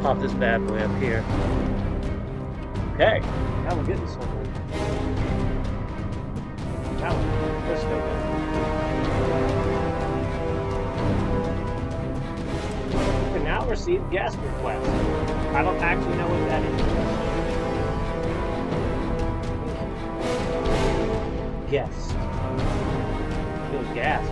pop this bad boy up here. Okay, now we're getting somewhere. Now, let's go. We can now receive guest requests. I don't actually know what that is. Guest. Feels gas.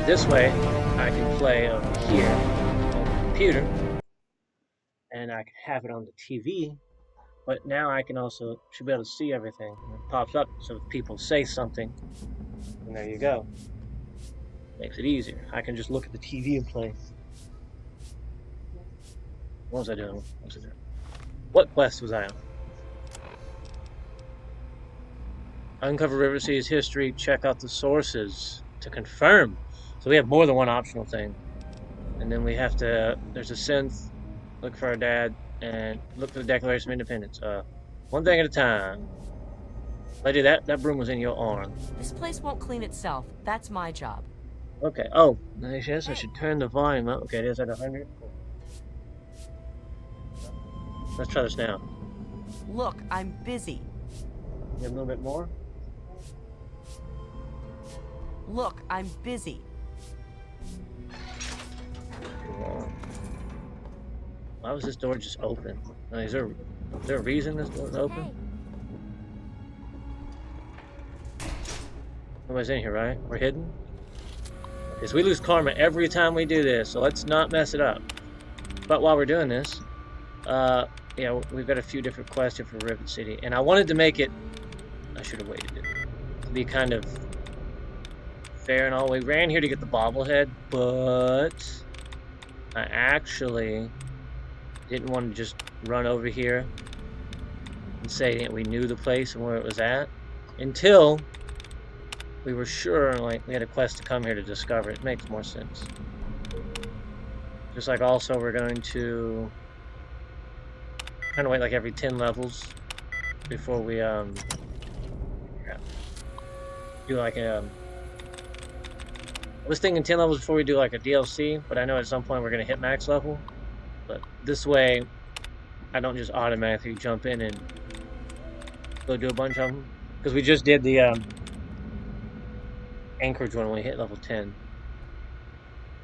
This way, I can play over here on the computer, and I can have it on the TV, but now I can also, should be able to see everything. And it pops up, so if people say something, and there you go. Makes it easier. I can just look at the TV and play. What was I doing? What quest was I on? Uncover River City's history, check out the sources to confirm. So we have more than one optional thing. And then we have to, there's a synth, look for our dad, and look for the Declaration of Independence. One thing at a time. Lady, that broom was in your arm. This place won't clean itself. That's my job. Okay. Oh, I guess I should turn the volume up. Okay, it is at 100. Let's try this now. Look, I'm busy. You have a little bit more? Look, I'm busy. Why was this door just open? Is there a reason this door's open? Nobody's in here, right? We're hidden? Because we lose karma every time we do this, so let's not mess it up. But while we're doing this, yeah, we've got a few different quests here for Rivet City, and I wanted to make it, I should have waited it, to be kind of fair and all. We ran here to get the bobblehead, but I actually didn't want to just run over here and say that we knew the place and where it was at until we were sure, like, we had a quest to come here to discover it. It makes more sense. Just like also we're going to kind of wait like every 10 levels before we do like a I was thinking 10 levels before we do like a DLC, but I know at some point we're going to hit max level. But this way, I don't just automatically jump in and go do a bunch of them. Because we just did the Anchorage one when we hit level 10.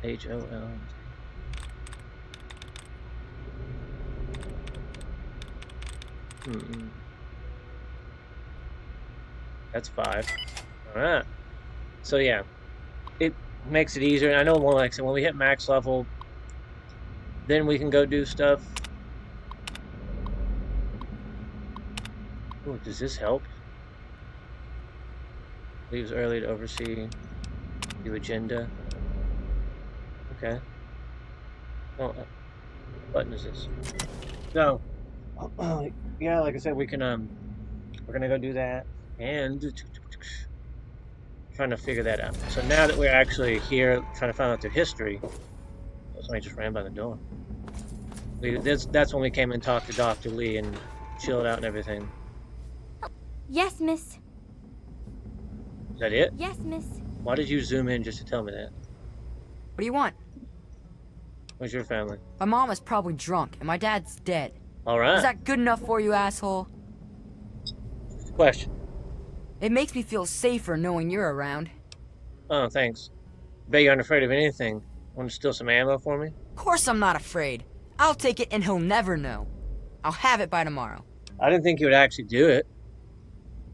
H-O-L. That's 5. Alright. So yeah. It makes it easier. And I know, more like I said, when we hit max level, then we can go do stuff. Ooh, does this help? Leaves early to oversee the agenda. Okay. Oh, what button is this? So, yeah, like I said, we can we're gonna go do that, and trying to figure that out. So now that we're actually here trying to find out their history, somebody just ran by the door. That's when we came and talked to Dr. Lee and chilled out and everything. Yes, miss. Is that it? Yes, miss. Why did you zoom in just to tell me that? What do you want? Where's your family? My mom is probably drunk, and my dad's dead. Alright. Is that good enough for you, asshole? Question. It makes me feel safer knowing you're around. Oh, thanks. Bet you aren't afraid of anything. Want to steal some ammo for me? Of course I'm not afraid. I'll take it and he'll never know. I'll have it by tomorrow. I didn't think you would actually do it.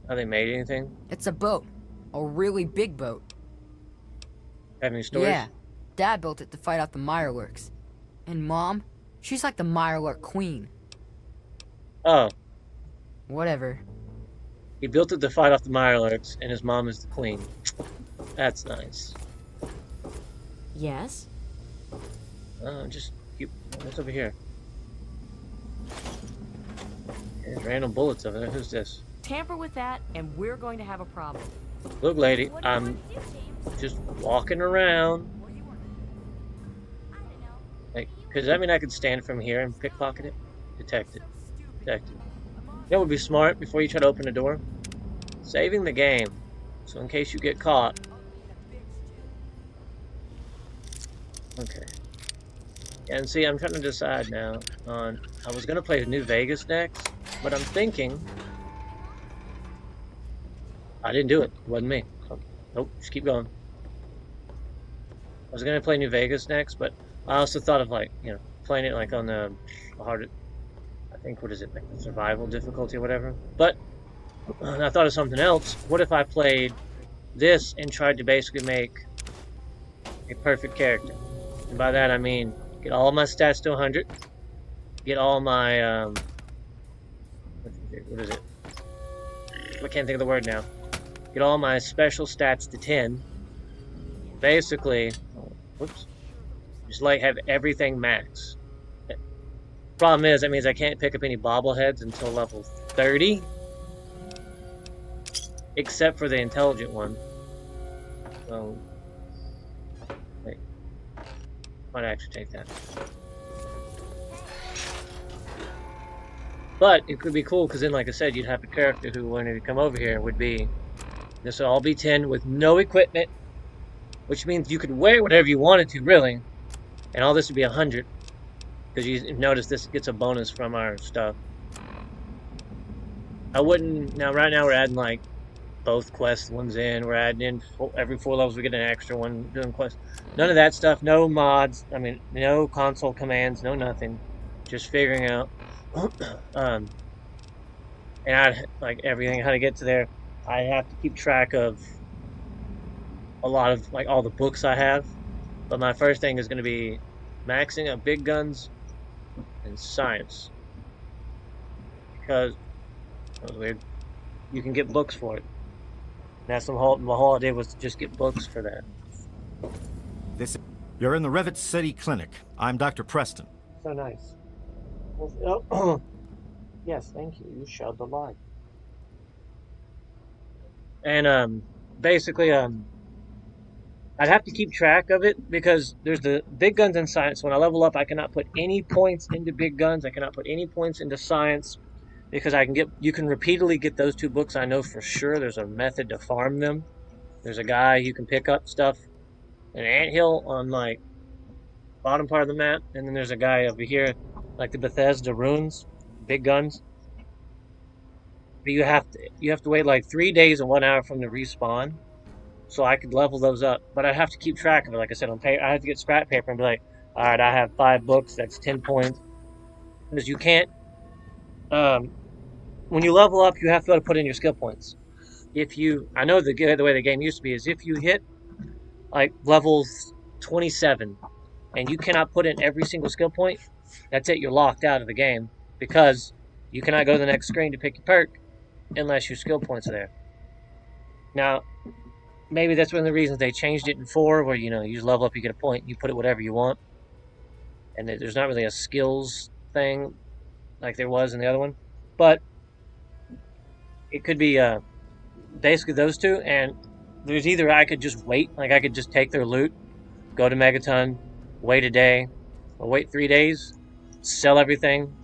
Have they made anything? It's a boat. A really big boat. Have any stories? Yeah. Dad built it to fight off the Mirelurks. And Mom, she's like the Mirelurk queen. Oh. Whatever. He built it to fight off the Mirelurks, and his mom is the queen. That's nice. Yes? Just keep... What's over here? There's random bullets over there. Who's this? Tamper with that, and we're going to have a problem. Look, lady, What do you I'm want to do, James? just walking around. What do you want? I don't know. Like, What do you Because that mean I could stand from here and pickpocket it? Detect it. Detect it. That would be smart before you try to open the door. Saving the game. So in case you get caught. Okay. And see, I'm trying to decide now on... I was going to play New Vegas next, but I'm thinking... I didn't do it. It wasn't me. So, nope, just keep going. I was going to play New Vegas next, but I also thought of, like, you know, playing it, like, on the hard... I think, what is it, like the survival difficulty or whatever. But I thought of something else. What if I played this and tried to basically make a perfect character? And by that I mean get all my stats to 100, get all my what is it? I can't think of the word now. Get all my special stats to 10. Basically, whoops, just like have everything max. Problem is, that means I can't pick up any bobbleheads until level 30, except for the intelligent one. So, wait, might actually take that. But it could be cool because then, like I said, you'd have a character who, when you come over here, would be this would all be 10 with no equipment, which means you could wear whatever you wanted to, really, and all this would be 100. Because you notice this gets a bonus from our stuff. I wouldn't... Now, right now, we're adding, like, both quest ones in. We're adding in... Every 4 levels, we get an extra one doing quests. None of that stuff. No mods. I mean, no console commands. No nothing. Just figuring out... and I'd... Like, everything, how to get to there. I have to keep track of... a lot of, like, all the books I have. But my first thing is going to be... maxing up big guns... and science, because that was weird. You can get books for it. And that's my whole idea was to just get books for that. You're in the Rivet City Clinic. I'm Dr. Preston. So nice. Oh, yes, thank you. You showed the light. And basically I'd have to keep track of it because there's the big guns in science. When I level up, I cannot put any points into big guns. I cannot put any points into science because you can repeatedly get those 2 books. I know for sure there's a method to farm them. There's a guy you can pick up stuff, an anthill on like bottom part of the map, and then there's a guy over here, like the Bethesda runes, big guns. But you have to wait like 3 days and 1 hour from the respawn. So I could level those up, but I have to keep track of it. Like I said, on paper, I have to get scrap paper and be like, all right, I have 5 books. That's 10 points. Because you can't. When you level up, you have to be able to put in your skill points. I know the way the game used to be is if you hit like levels 27 and you cannot put in every single skill point, that's it. You're locked out of the game because you cannot go to the next screen to pick your perk unless your skill points are there. Now. Maybe that's one of the reasons they changed it in 4, where, you know, you just level up, you get a point, you put it whatever you want. And there's not really a skills thing like there was in the other one. But it could be basically those 2, and there's either I could just wait, like I could just take their loot, go to Megaton, wait a day, or wait 3 days, sell everything,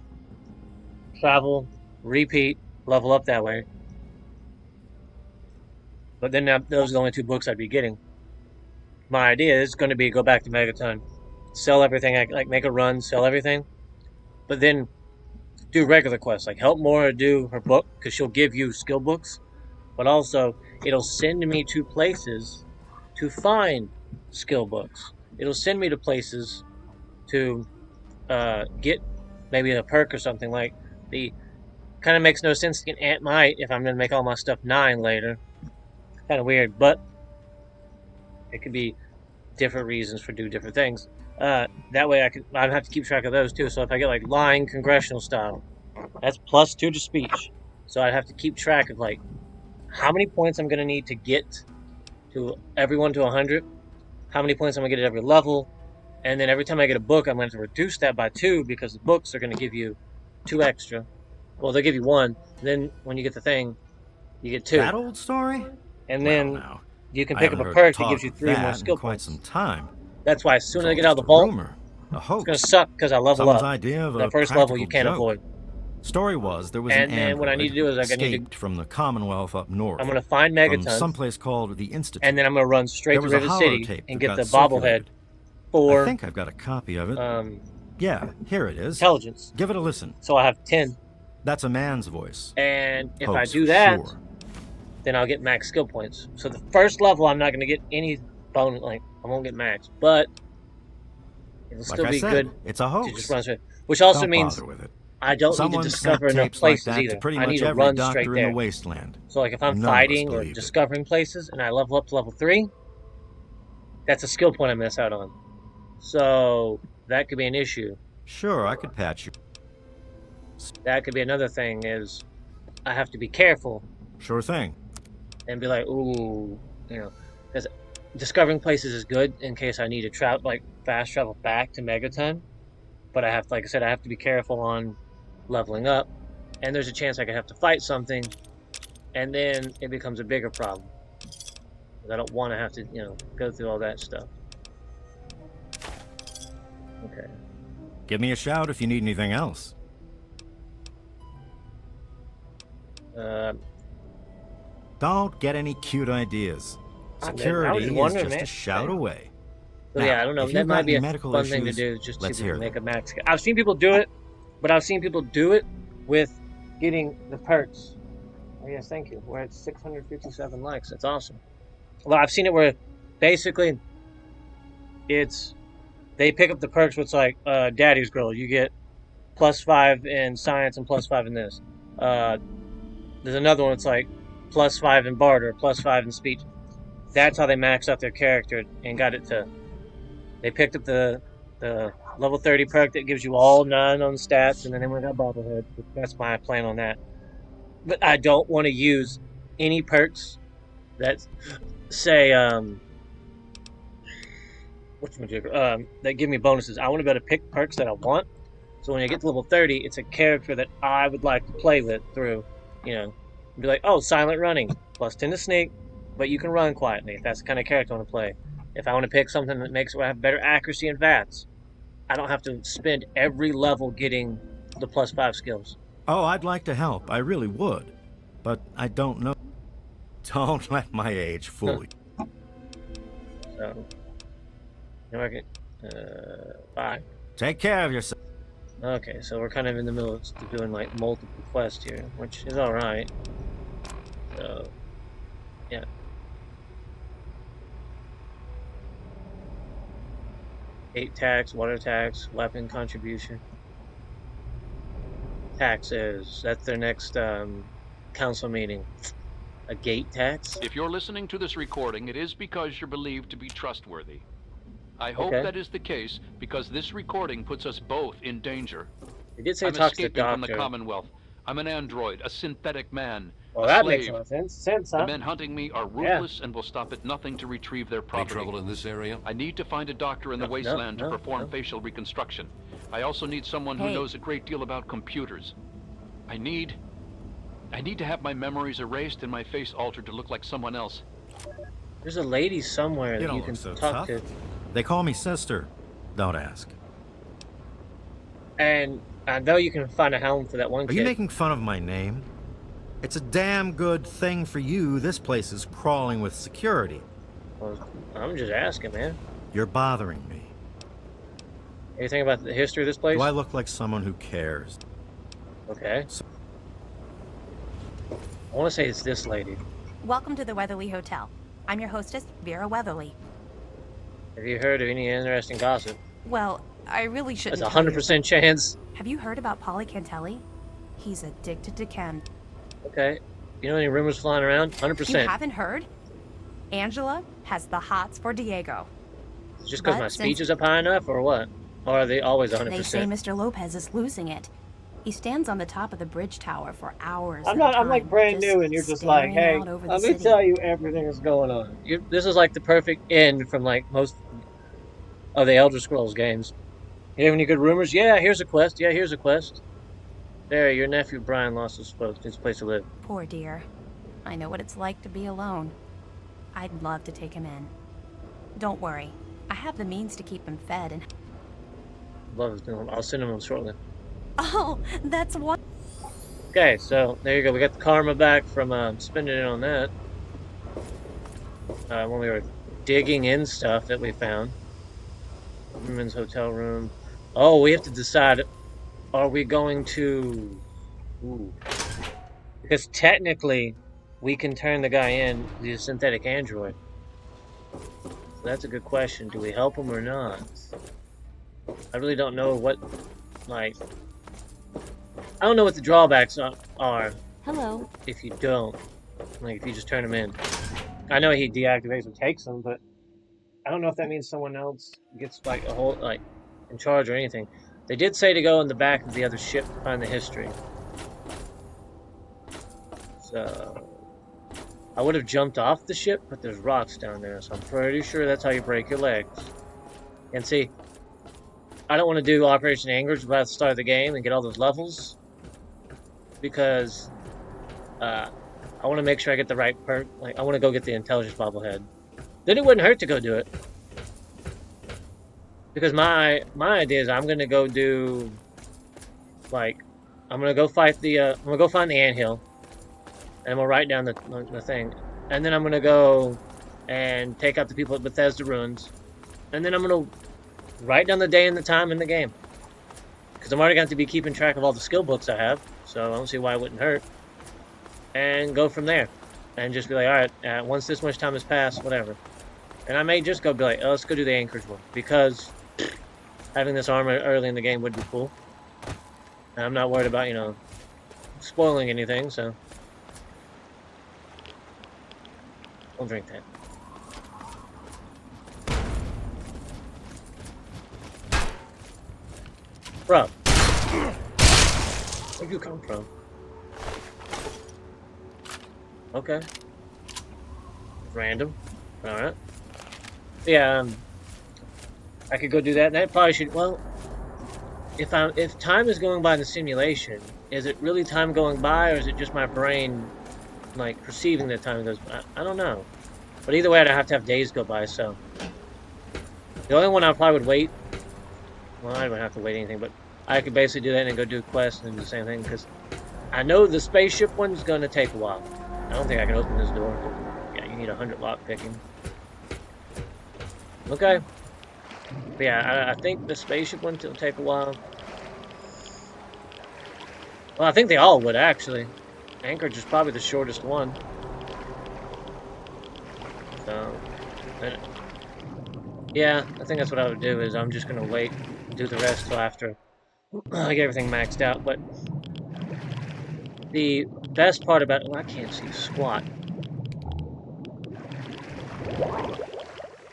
travel, repeat, level up that way. But then those are the only 2 books I'd be getting. My idea is going to be go back to Megaton, sell everything, like make a run, sell everything, but then do regular quests, like help Mora do her book, because she'll give you skill books, but also it'll send me to places to find skill books. It'll send me to places to get maybe a perk or something. Like the kind of makes no sense to get Ant Might if I'm going to make all my stuff 9 later. Kind of weird, but it could be different reasons for doing different things. That way I'd have to keep track of those too. So if I get like lying congressional style, that's +2 to speech. So I'd have to keep track of like how many points I'm going to need to get to everyone to 100, how many points I'm going to get at every level, and then every time I get a book, I'm going to reduce that by 2 because the books are going to give you 2 extra. Well, they'll give you 1. Then when you get the thing, you get 2. That old story? And then now, you can I pick up haven't a heard perk that talk gives you of 3 more that skill in quite points. some time. That's why as soon as I It's get out of the just a vault, rumor. A It's gonna hoax. suck because I level Someone's up. idea of The a first level you practical can't joke. avoid. Story was there was And an then android what I need to do is I need to- escaped from the Commonwealth up north. I'm gonna find from Megatons, someplace called the Institute. and then I'm gonna run straight there to was a Rivet City holotape and that get got the bobblehead circulated. I for think I've got a copy of it. Yeah, here it is. intelligence. Give it a listen. So I have 10. That's a man's voice. And if I Hoax do for that, sure. then I'll get max skill points. So the first level, I'm not going to get any bonus, like, I won't get max, but it'll Like still I be said, good it's a to hoax. just run straight. Which also Don't means bother with it. I don't Someone need to sent discover enough tapes like places that either. to pretty I much need to every run doctor straight in there. the wasteland. So like if I'm None of us fighting or believed it. discovering places and I level up to level 3, that's a skill point I miss out on. So that could be an issue. Sure, I could patch you. That could be another thing is I have to be careful Sure thing. and be like, ooh, you know, because discovering places is good in case I need to travel, like fast travel back to Megaton. But I have, like I said, I have to be careful on leveling up, and there's a chance I could have to fight something, and then it becomes a bigger problem. 'Cause I don't want to have to, you know, go through all that stuff. Okay. Give me a shout if you need anything else. Don't get any cute ideas. I was Security just is wondering, just man. a shout away. So Now, yeah, I don't know. if That you've got might be any a medical fun thing to issues, do, just let's to hear make them. a max. I've seen people do it, but I've seen people do it with getting the perks. Oh, yes, thank you. We're at 657 likes. That's awesome. Well, I've seen it where basically it's they pick up the perks where it's like Daddy's Girl. You get +5 in science and +5 in this. There's another one. It's like +5 in barter, +5 in speech. That's how they maxed out their character and got it to. They picked up the level 30 perk that gives you all 9 on stats, and then they went got bobblehead. That's my plan on that. But I don't want to use any perks that say that give me bonuses. I want to be able to pick perks that I want. So when I get to level 30, it's a character that I would like to play with through, you know, be like, oh, silent running, +10 to sneak, but you can run quietly if that's the kind of character I want to play. If I want to pick something that makes it where I have better accuracy and VATS, I don't have to spend every level getting the +5 skills. Oh, I'd like to help. I really would. But I don't know. Don't let my age fool you. So, you know, I can, 5. Take care of yourself. Okay, so we're kind of in the middle of doing like multiple quests here, which is alright. So, yeah. Gate tax, water tax, weapon contribution. Taxes. That's their next council meeting. A gate tax? If you're listening to this recording, it is because you're believed to be trustworthy. I hope Okay. that is the case because this recording puts us both in danger. They did say I'm talk to the escaping from the doctor. Commonwealth. I'm an android, a synthetic man, Well, a that slave. makes a lot of sense, The huh? men hunting me are ruthless and will stop at nothing to retrieve their Any property. trouble in this area? I need to find a doctor in the No, wasteland no, to perform no. facial reconstruction. I also need someone who Hey. knows a great deal about computers. I need to have my memories erased and my face altered to look like someone else. There's a lady somewhere You that don't you look can so talk tough. to. They call me sister. Don't ask. And I know you can find a helm for that one Are kid. you making fun of my name? It's a damn good thing for you. This place is crawling with security. Well, I'm just asking, man. You're bothering me. Anything about the history of this place? Do I look like someone who cares? Okay. I want to say it's this lady. Welcome to the Weatherly Hotel. I'm your hostess, Vera Weatherly. Have you heard of any interesting gossip? Well, I really shouldn't There's a tell you, 100% chance. but have you heard about Polly Cantelli? He's addicted to chem. Okay. You know any rumors flying around? You 100%. haven't heard? Angela has the hots for Diego. Just because but my since- speech is up high enough, or what? Or are they always 100%? They say Mr. Lopez is losing it. He stands on the top of the bridge tower for hours. I'm at not. a I'm like time, brand new, and you're just like, staring hey, out over the let me city. tell you everything that's going on. This is like the perfect end from like most of the Elder Scrolls games. You have any good rumors? Yeah, here's a quest. Yeah, here's a quest. There, your nephew Brian lost his place to live. Poor dear. I know what it's like to be alone. I'd love to take him in. Don't worry. I have the means to keep him fed and... Love them. I'll send them shortly. Oh, that's one. Okay, so there you go. We got the karma back from spending it on that. When we were digging in stuff that we found. Women's hotel room. Oh, we have to decide. Are we going to? Ooh. Because technically, we can turn the guy in the synthetic android. So that's a good question. Do we help him or not? I really don't know what, like, I don't know what the drawbacks are Hello. if you don't. Like, if you just turn him in. I know he deactivates and takes them, but I don't know if that means someone else gets, like, a whole, like, in charge or anything. They did say to go in the back of the other ship to find the history. So, I would have jumped off the ship, but there's rocks down there, so I'm pretty sure that's how you break your legs. And see, I don't want to do Operation Anchorage right at the start of the game and get all those levels, because I want to make sure I get the right perk. Like, I want to go get the intelligence bobblehead. Then it wouldn't hurt to go do it, because my idea is I'm gonna go do, like, I'm gonna go fight the I'm gonna go find the anthill, and I'm gonna write down the thing, and then I'm gonna go and take out the people at Bethesda Ruins, and then I'm gonna write down the day and the time in the game, because I'm already going to be keeping track of all the skill books I have, so I don't see why it wouldn't hurt, and go from there, and just be like, all right, once this much time has passed, whatever, and I may just go be like, oh, let's go do the Anchorage one, because having this armor early in the game would be cool, and I'm not worried about, you know, spoiling anything, so I'll drink that. Bro, where'd you come from? Okay. Random. Alright. Yeah, I could go do that. That probably should, well, if time is going by in the simulation, is it really time going by, or is it just my brain, like, perceiving that time goes by? I don't know. But either way, I'd have to have days go by, so. The only one I probably would wait, well, I don't have to wait anything, but I could basically do that and go do quests and do the same thing, because I know the spaceship one's going to take a while. I don't think I can open this door. Yeah, you need 100 lock picking. Okay. But yeah, I think the spaceship one will take a while. Well, I think they all would, actually. Anchorage is probably the shortest one. So, yeah, I think that's what I would do, is I'm just going to wait and do the rest till after I get everything maxed out. But the best part about it, well, I can't see squat.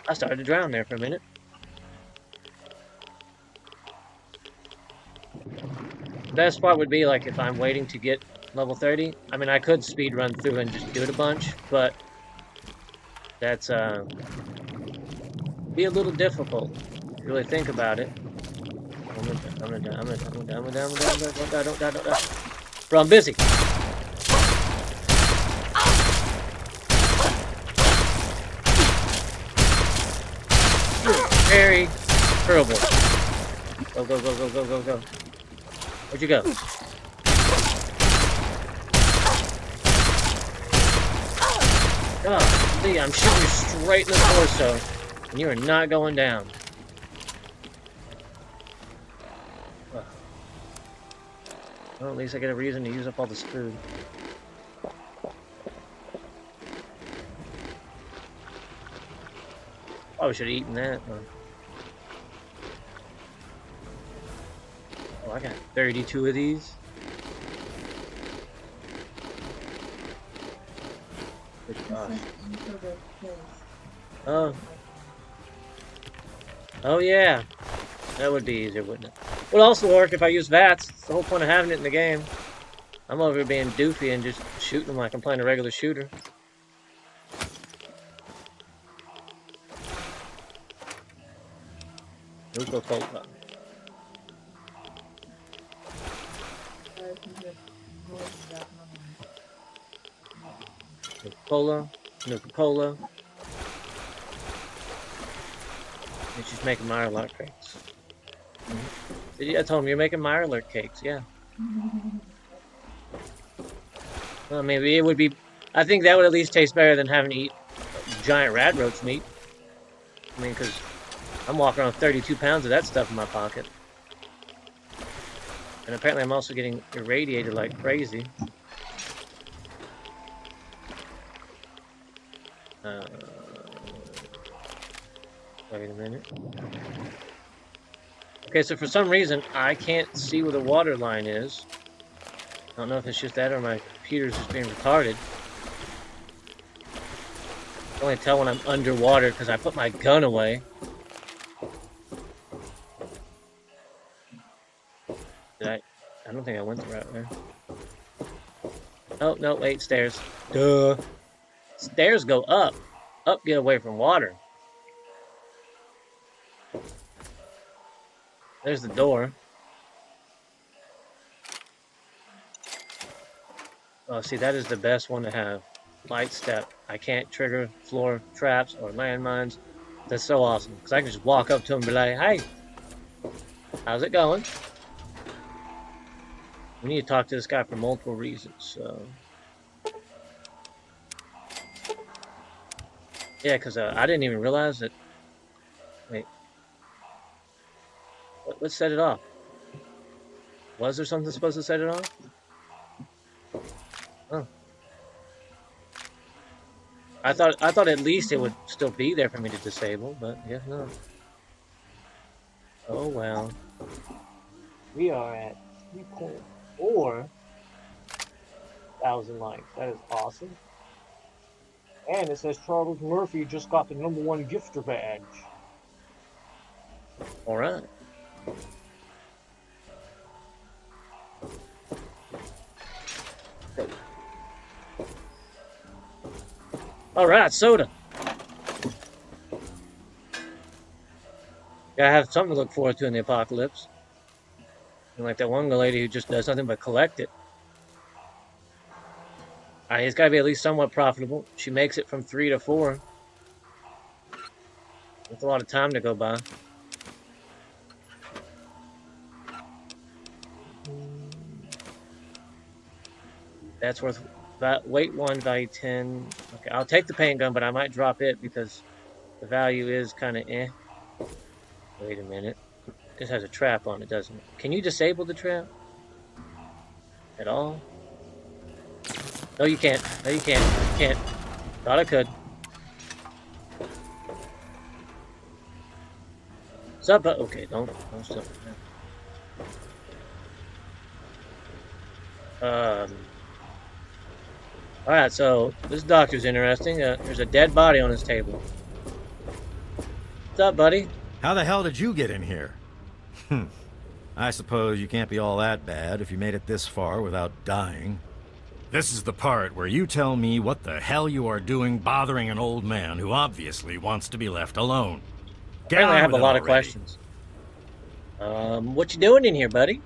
I started to drown there for a minute. The best part would be, like, if I'm waiting to get level 30. I mean, I could speed run through and just do it a bunch, but that's, be a little difficult if you really think about it. I'm gonna die. Don't die. Bro, I'm busy. Very terrible. Go. Where'd you go? Golly, I'm shooting you straight in the torso, and you are not going down. Well, at least I get a reason to use up all this food. Probably should have eaten that. Oh, I got 32 of these. Good gosh. Oh yeah. That would be easier, wouldn't it? Would also work if I use VATS. It's the whole point of having it in the game. I'm over here being doofy and just shooting them like I'm playing a regular shooter. Coca-Cola. Coca-Cola. It's just making my lock crates. I told him you're making Mirelurk cakes, yeah. Well, maybe it would be... I think that would at least taste better than having to eat giant radroach meat. I mean, because I'm walking around with 32 pounds of that stuff in my pocket. And apparently I'm also getting irradiated like crazy. Wait a minute. Okay, so for some reason, I can't see where the water line is. I don't know if it's just that or my computer's just being retarded. I can only tell when I'm underwater because I put my gun away. I don't think I went the right way. Oh, no, wait, stairs. Duh. Stairs go up. Up, get away from water. There's the door. Oh, see, that is the best one to have. Light step. I can't trigger floor traps or landmines. That's so awesome. Because I can just walk up to him and be like, hey, how's it going? We need to talk to this guy for multiple reasons, so... Yeah, because I didn't even realize that... Wait. Let's set it off. Was there something supposed to set it off? Oh. I thought at least it would still be there for me to disable, but yeah, no. Oh well. We are at 3,400 likes. That is awesome. And it says Charles Murphy just got the #1 gifter badge. Alright. Alright, soda. Gotta have something to look forward to in the apocalypse. And like that one lady who just does nothing but collect it. Alright, it's gotta be at least somewhat profitable. She makes it from 3 to 4. That's a lot of time to go by. That's worth weight 1, value 10. Okay, I'll take the paint gun, but I might drop it because the value is kind of eh. Wait a minute. This has a trap on it, doesn't it? Can you disable the trap? At all? No, you can't. No, you can't. You can't. Thought I could. Sub, okay, don't stop. Alright, so this doctor's interesting. There's a dead body on his table. What's up, buddy? How the hell did you get in here? I suppose you can't be all that bad if you made it this far without dying. This is the part where you tell me what the hell you are doing bothering an old man who obviously wants to be left alone. Apparently I have a lot of questions. What you doing in here, buddy?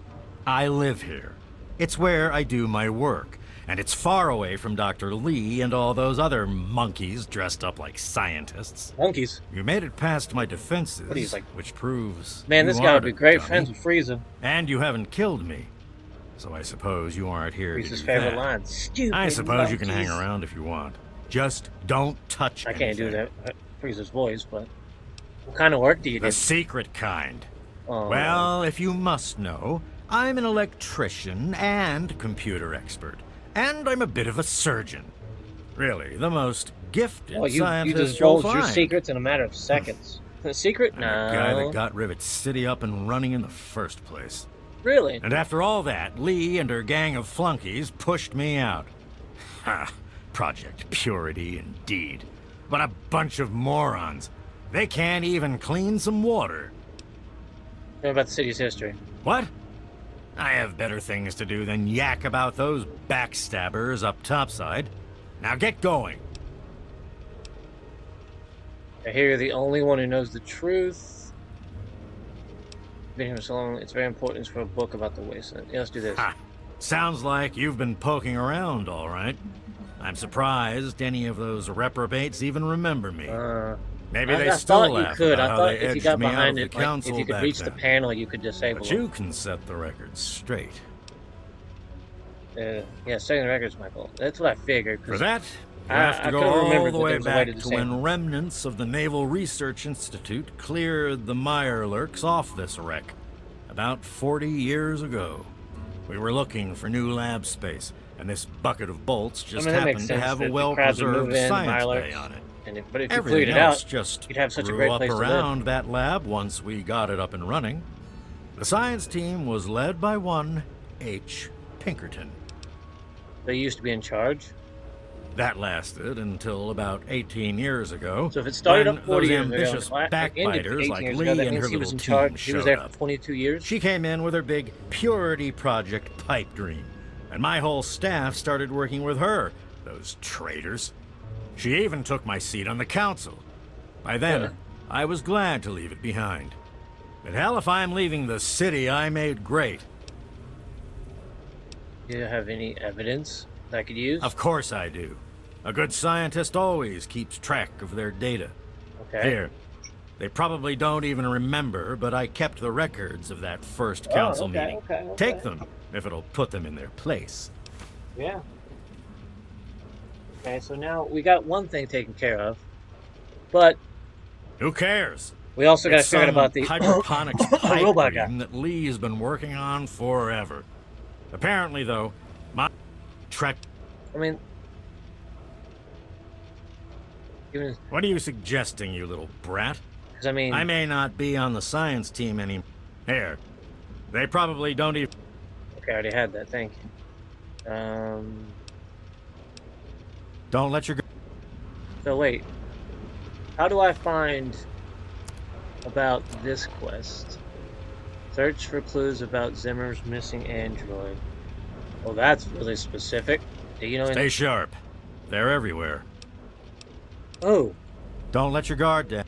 I live here. It's where I do my work. And it's far away from Dr. Lee and all those other monkeys dressed up like scientists. Monkeys? You made it past my defenses, What are you, like... which proves Man, this guy would be great dummy. friends with Frieza. And you haven't killed me. So I suppose you aren't here to Frieza's do favorite that. line. Stupid I suppose you can hang monkeys. around if you want. Just don't touch I can't do anything. that. Frieza's voice, but... What kind of work do you do? The secret kind. Oh. Well, if you must know, I'm an electrician and computer expert. And I'm a bit of a surgeon. Really, the most gifted Oh, you scientist divulged you'll your find. secrets in a matter of seconds. The secret? I'm the guy No. that got Rivet City up and running in the first place. Really? And after all that, Lee and her gang of flunkies pushed me out. Ha! Project Purity, indeed. What a bunch of morons. They can't even clean some water. What about the city's history? What? I have better things to do than yak about those backstabbers up topside. Now get going. I hear you're the only one who knows the truth. Been here so long, it's very important for a book about the wasteland. Yeah, let's do this. Ha! Sounds like you've been poking around, all right. I'm surprised any of those reprobates even remember me. Maybe they I still thought you laugh could. about I how thought they if you edged got me out of behind the it, like, council if you could back reach the then. panel, you could disable But them. you can set the record straight. Yeah, setting the record's my goal. That's what I figured. For 'Cause that, you I have to go could've all remembered the that way there was a way back to to disable when it. remnants of the Naval Research Institute cleared the Mirelurks off this wreck. About 40 years ago. We were looking for new lab space, and this bucket of bolts just that makes happened to sense, have that a the crowds would move well-preserved in, the science Mirelurks, bay on it. but if you Everything cleared it else out, just you'd have such a grew great up place to live. around that lab once we got it up and running. The science team was led by one H. Pinkerton. They used to be in charge. That lasted until about 18 years ago. So if it started when up 40 those years ago, ambitious and it ended backbiters 18 like years Lee ago, that and means her he was little in team charge. He was showed there up. for 22 years. She came in with her big Purity Project pipe dream, and my whole staff started working with her, those traitors. She even took my seat on the council. By then, I was glad to leave it behind. But hell, if I'm leaving the city I made great. Do you have any evidence that I could use? Of course I do. A good scientist always keeps track of their data. Okay. Here. They probably don't even remember, but I kept the records of that first council okay, meeting. okay. Take them, if it'll put them in their place. Yeah. Okay, so now we got one thing taken care of, but Who cares? we also got to It's figure out some about the hydroponics pipe robot guy. dream that Lee's been working on forever. Apparently, though, my trek. I mean, even What are you suggesting, you little brat? because I mean, I may not be on the science team anymore. Here. They probably don't even. okay, I already had that. Thank you. Don't let your. So wait, how do I find about this quest? Search for clues about Zimmer's missing android. Well, that's really specific. Do you know Stay anything? sharp. They're everywhere. Oh, Don't let your guard down.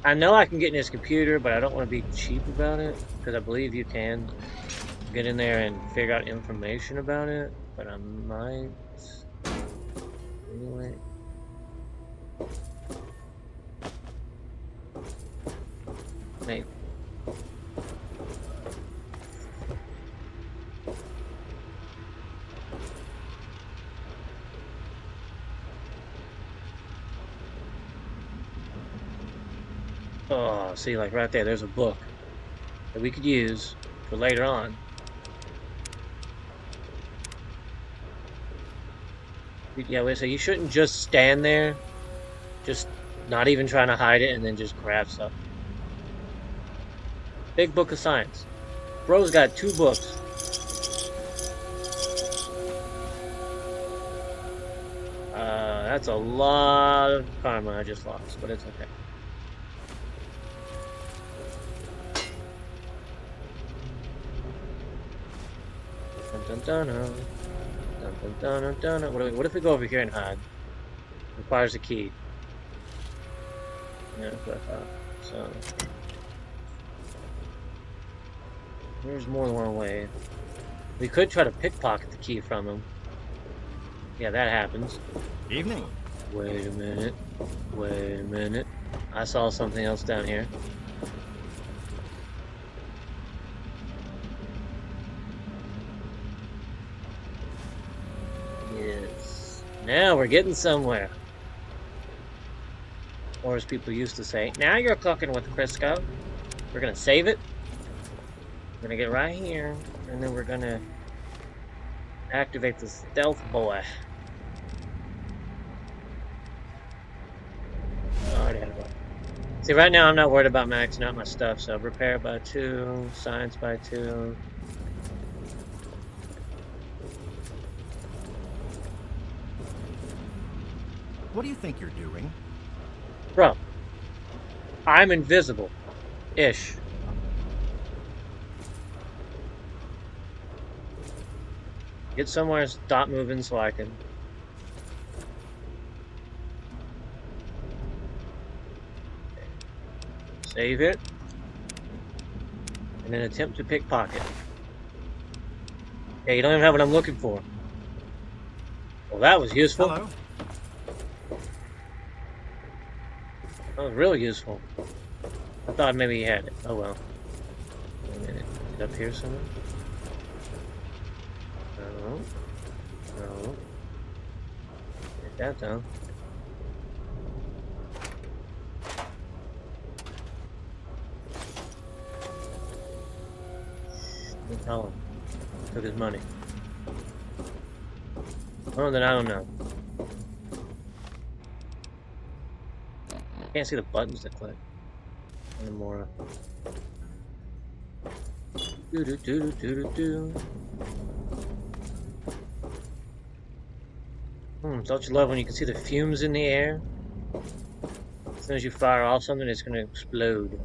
I know I can get in his computer, but I don't want to be cheap about it because I believe you can get in there and figure out information about it. But I might anyway. Maybe. Oh, see, like right there, there's a book that we could use for later on. Yeah, wait, so you shouldn't just stand there, just not even trying to hide it, and then just grab stuff. Big book of science. Bro's got 2 books. That's a lot of karma I just lost, but it's okay. Dun, dun, dun, dun. Dun, dun, dun, dun, dun, dun. What if we go over here and hide? Requires a key. Yeah, that's what I thought. So there's more than one way. We could try to pickpocket the key from him. Yeah, that happens. Evening. Wait a minute. Wait a minute. I saw something else down here. Yes. Now we're getting somewhere. Or as people used to say, now you're cooking with Crisco. We're gonna save it. We're gonna get right here. And then we're gonna activate the stealth boy. Already had a book. See, right now I'm not worried about maxing out my stuff, so repair by 2, science by 2. What do you think you're doing? Bro, I'm invisible. Ish. Get somewhere, stop moving so I can. Save it. And then attempt to pickpocket. Yeah, you don't even have what I'm looking for. Well, that was useful. Hello. That was real useful. I thought maybe he had it. Oh well. Wait a minute. Is it up here somewhere? No. No. Get that down. Don't tell him. Took his money. Oh, then I don't know. Can't see the buttons to click anymore. Do do do do do do. Don't you love when you can see the fumes in the air? As soon as you fire off something, it's gonna explode.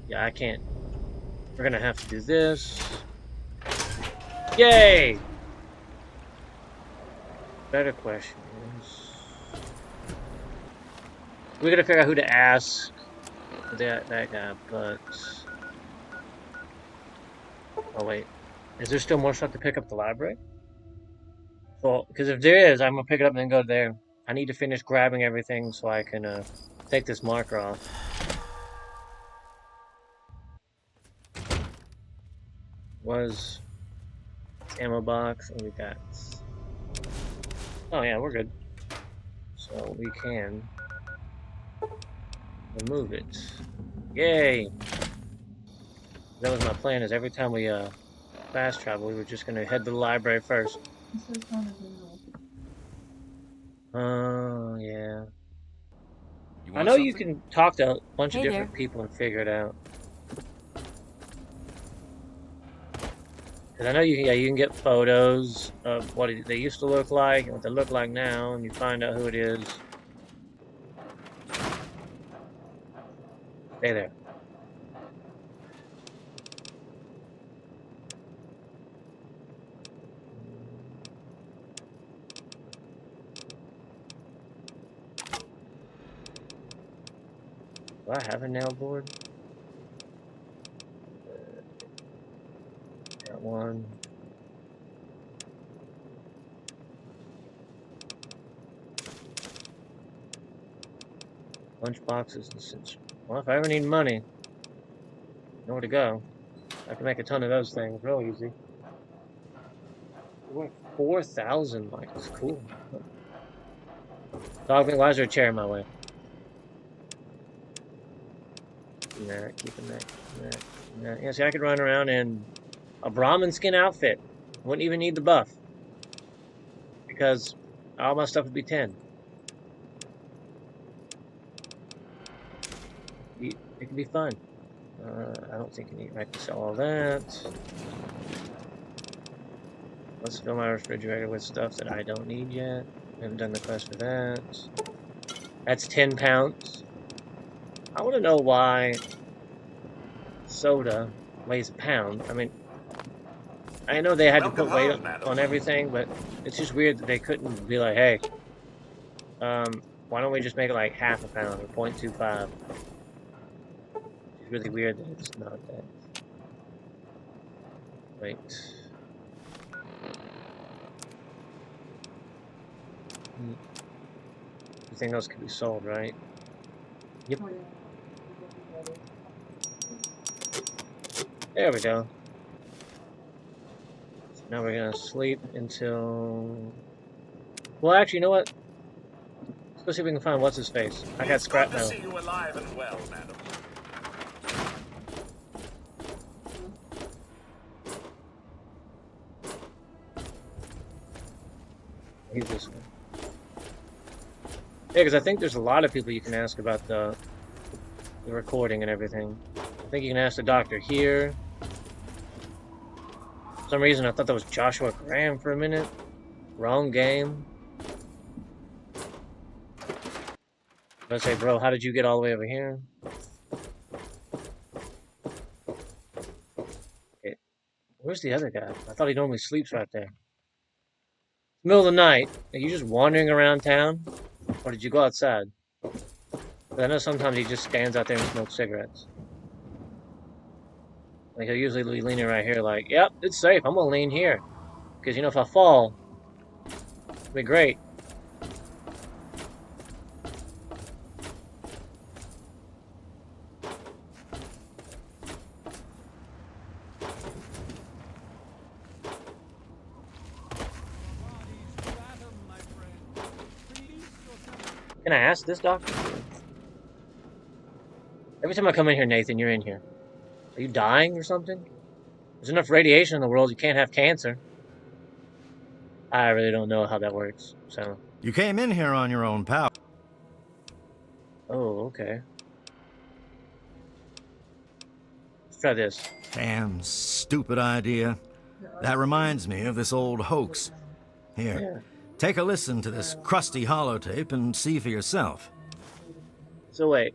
Yeah, I can't. We're gonna have to do this. Yay! Better question is... we gotta figure out who to ask that guy, but... oh wait. Is there still more stuff to pick up at the library? Well, because if there is, I'm gonna pick it up and then go there. I need to finish grabbing everything so I can take this marker off. Was ammo box, and we got... oh yeah, we're good. So we can remove it. Yay! That was my plan, is every time we fast travel, we were just gonna head to the library first. Oh, yeah. I know you can talk to a bunch of different people and figure it out. Because I know you can get photos of what they used to look like and what they look like now, and you find out who it is. Stay there. Do I have a nail board? Got one. Lunch boxes and such. Well, if I ever need money, nowhere to go. I can make a ton of those things real easy. We're 4,000 likes. Cool. Dogman, why is there a chair in my way? Keeping that. Yeah, see, I could run around in a Brahmin skin outfit. Wouldn't even need the buff. Because all my stuff would be 10. It could be fun. I don't think I can sell all that. Let's fill my refrigerator with stuff that I don't need yet. I haven't done the quest for that. That's 10 pounds. I want to know why soda weighs a pound. I mean, I know they had to put weight on everything, but it's just weird that they couldn't be like, hey, why don't we just make it like half a pound or 0.25? It's really weird that it's not that. Wait. Everything else could be sold, right? Yep. There we go. So now we're gonna sleep until... well, actually, you know what? Let's go see if we can find what's his face. I got scrap metal. See you alive and well, madam. He's this one. Yeah, because I think there's a lot of people you can ask about the recording and everything. I think you can ask the doctor here. For some reason, I thought that was Joshua Graham for a minute. Wrong game. I say, bro, how did you get all the way over here? Okay. Where's the other guy? I thought he normally sleeps right there. Middle of the night. Are you just wandering around town? Or did you go outside? I know sometimes he just stands out there and smokes cigarettes. Like, he'll usually be leaning right here like, yep, it's safe. I'm gonna lean here. Because, you know, if I fall, it'll be great. Can I ask this doctor? Every time I come in here, Nathan, you're in here. Are you dying or something? There's enough radiation in the world, you can't have cancer. I really don't know how that works, so... You came in here on your own power. Oh, okay. Let's try this. Damn stupid idea. That reminds me of this old hoax. Here, Yeah. take a listen to this crusty holotape and see for yourself. So wait.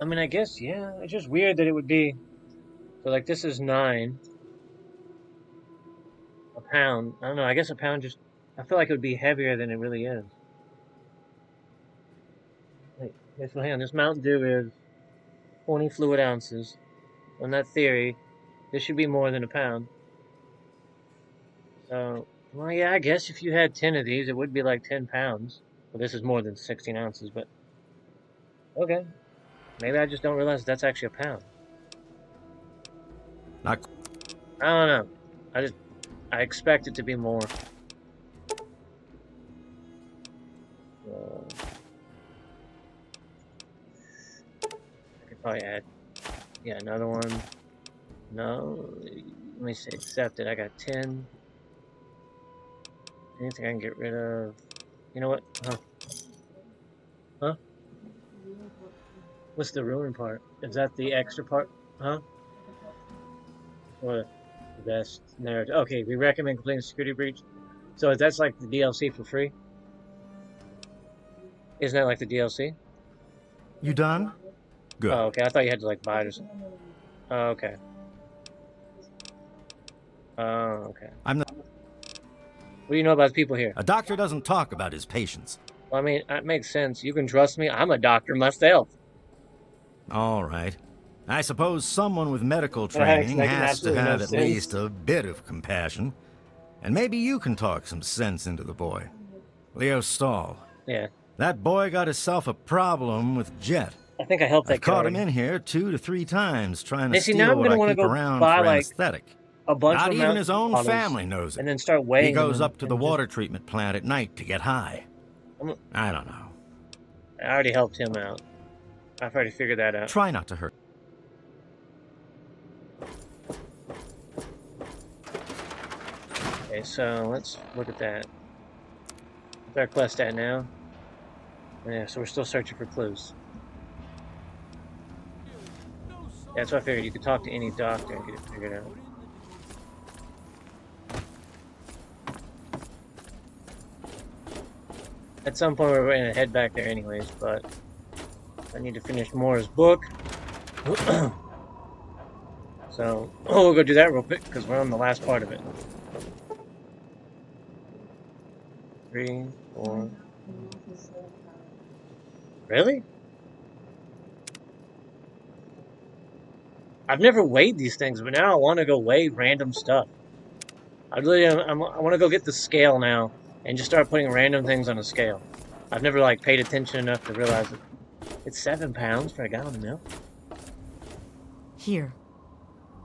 I mean, I guess, yeah. It's just weird that it would be... So, like, this is 9. A pound. I don't know, I guess a pound just... I feel like it would be heavier than it really is. Wait, okay, so hang on. This Mountain Dew is 20 fluid ounces. On that theory, this should be more than a pound. So, well, yeah, I guess if you had 10 of these, it would be like 10 pounds. Well, this is more than 16 ounces, but... Okay. Maybe I just don't realize that's actually a pound. Not I don't know. I expect it to be more. I could probably add, yeah, another one. No, let me say accepted. I got 10. Anything I can get rid of? You know what? Huh? Huh? What's the ruin part? Is that the extra part? Huh? Or the best narrative? Okay, we recommend completing security breach. So that's like the DLC for free? Isn't that like the DLC? You done? Good. Oh, okay. I thought you had to like buy it or something. Oh, okay. Oh, okay. I'm not. What do you know about the people here? A doctor doesn't talk about his patients. Well, I mean, that makes sense. You can trust me. I'm a doctor myself. All right. I suppose someone with medical That training makes has to absolutely no have at sense. least a bit of compassion. And maybe you can talk some sense into the boy. Leo Stahl. Yeah. That boy got himself a problem with Jet. I think I helped that I've caught him kid. in here 2 to 3 times trying to Hey, see, now steal I'm what gonna I wanna keep go around buy, for like, anesthetic. A bunch Not of even his own bottles family knows it. and then start weighing He goes them up to the and water treatment plant at night to get high. I'm- I don't know. I already helped him out. I've already figured that out. Try not to hurt. Okay, so let's look at that. What's our quest at now? Yeah, so we're still searching for clues. Yeah, that's what I figured. You could talk to any doctor and get it figured out. At some point, we're going to head back there anyways, but I need to finish Moore's book. So, we'll go do that real quick, because we're on the last part of it. 3, 4... Really? I've never weighed these things, but now I want to go weigh random stuff. I want to go get the scale now and just start putting random things on a scale. I've never like paid attention enough to realize it. It's 7 pounds for a gallon of milk. Here.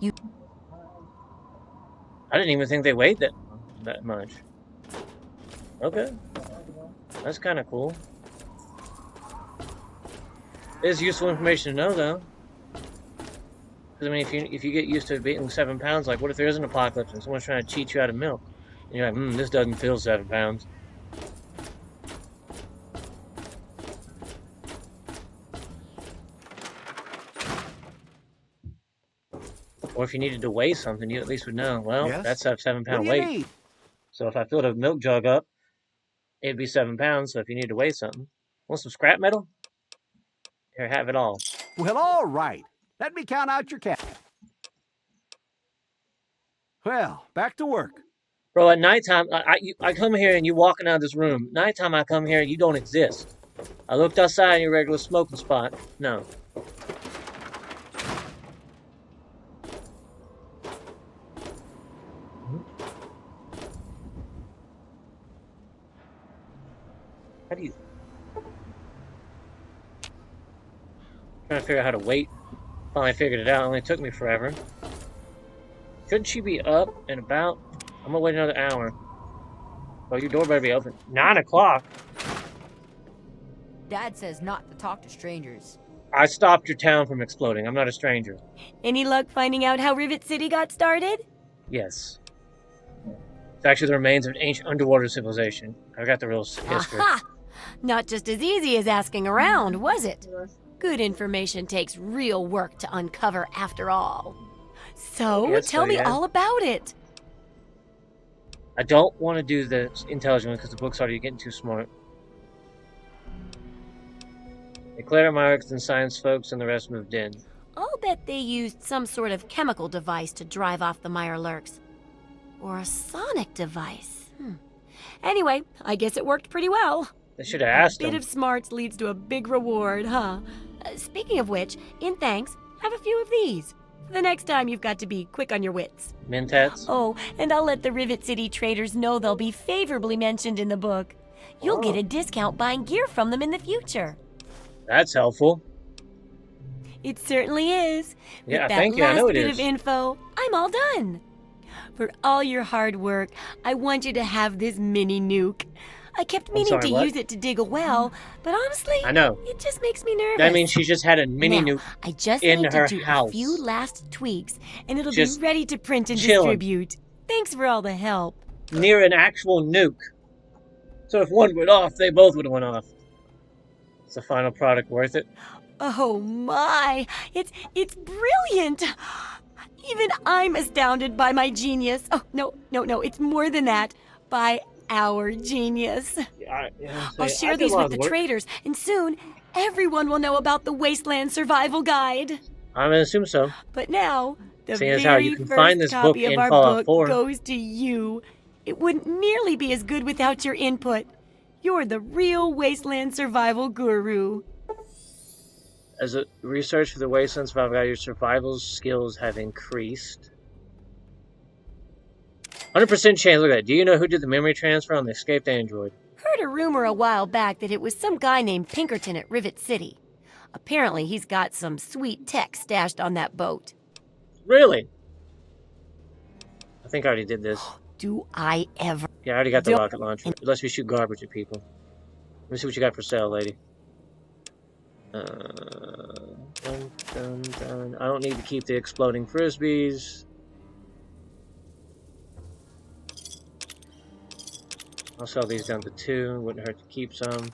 I didn't even think they weighed that much. Okay, that's kind of cool. It's useful information to know, though. Because I mean, if you get used to being 7 pounds, like what if there is an apocalypse and someone's trying to cheat you out of milk? And you're like, this doesn't feel 7 pounds. Or if you needed to weigh something, you at least would know. Well, Yes? that's a 7 pound What do weight. you need? So if I filled a milk jug up, it'd be 7 pounds. So if you need to weigh something, want some scrap metal? Here, have it all. Well, all right. Let me count out your cash. Well, back to work. Bro, at nighttime, I come here and you walking out of this room. Nighttime, I come here and you don't exist. I looked outside in your regular smoking spot. No. How do you... Trying to figure out how to wait. Finally figured it out. It only took me forever. Shouldn't she be up and about? I'm gonna wait another hour. Oh, your door better be open. 9 o'clock? Dad says not to talk to strangers. I stopped your town from exploding. I'm not a stranger. Any luck finding out how Rivet City got started? Yes. It's actually the remains of an ancient underwater civilization. I got the real history. Aha! Not just as easy as asking around, was it? Good information takes real work to uncover after all. So, Yes, tell me yeah. all about it. I don't want to do the intelligent one because the book's already getting too smart. They cleared out my and science folks and the rest moved in. I'll bet they used some sort of chemical device to drive off the Mirelurks. Or a sonic device. Anyway, I guess it worked pretty well. They should have asked A bit them. of smarts leads to a big reward, huh? Speaking of which, in thanks, have a few of these. The next time you've got to be quick on your wits. Mentats? Oh, and I'll let the Rivet City traders know they'll be favorably mentioned in the book. You'll get a discount buying gear from them in the future. That's helpful. It certainly is. Yeah, With that thank you. I last know it bit is. of info, I'm all done. For all your hard work, I want you to have this mini nuke. I kept meaning sorry, to what? use it to dig a well, but honestly, I know. it just makes me nervous. That means she just had a mini Now, nuke I just in need her to do house. a few last tweaks, and it'll Just be ready to print and chilling. distribute. Thanks for all the help. near an actual nuke. So if one went off, they both would have went off. Is the final product worth it? Oh my! It's brilliant! Even I'm astounded by my genius. Oh, no, it's more than that. By our genius. I'll share these with the traders, and soon everyone will know about the Wasteland Survival Guide. I'm gonna assume so. But now, the Seeing as how very you can first find this book copy in of our Fallout book 4. goes to you. It wouldn't nearly be as good without your input. You're the real Wasteland Survival Guru. As a research for the Wasteland Survival Guide, your survival skills have increased. 100% chance. Look at that. Do you know who did the memory transfer on the escaped android? Heard a rumor a while back that it was some guy named Pinkerton at Rivet City. Apparently, he's got some sweet tech stashed on that boat. Really? I think I already did this. Do I ever? Yeah, I already got the Don't- rocket launcher. It lets me shoot garbage at people. Let me see what you got for sale, lady. Dun, dun, dun. I don't need to keep the exploding frisbees. I'll sell these down to 2. Wouldn't hurt to keep some.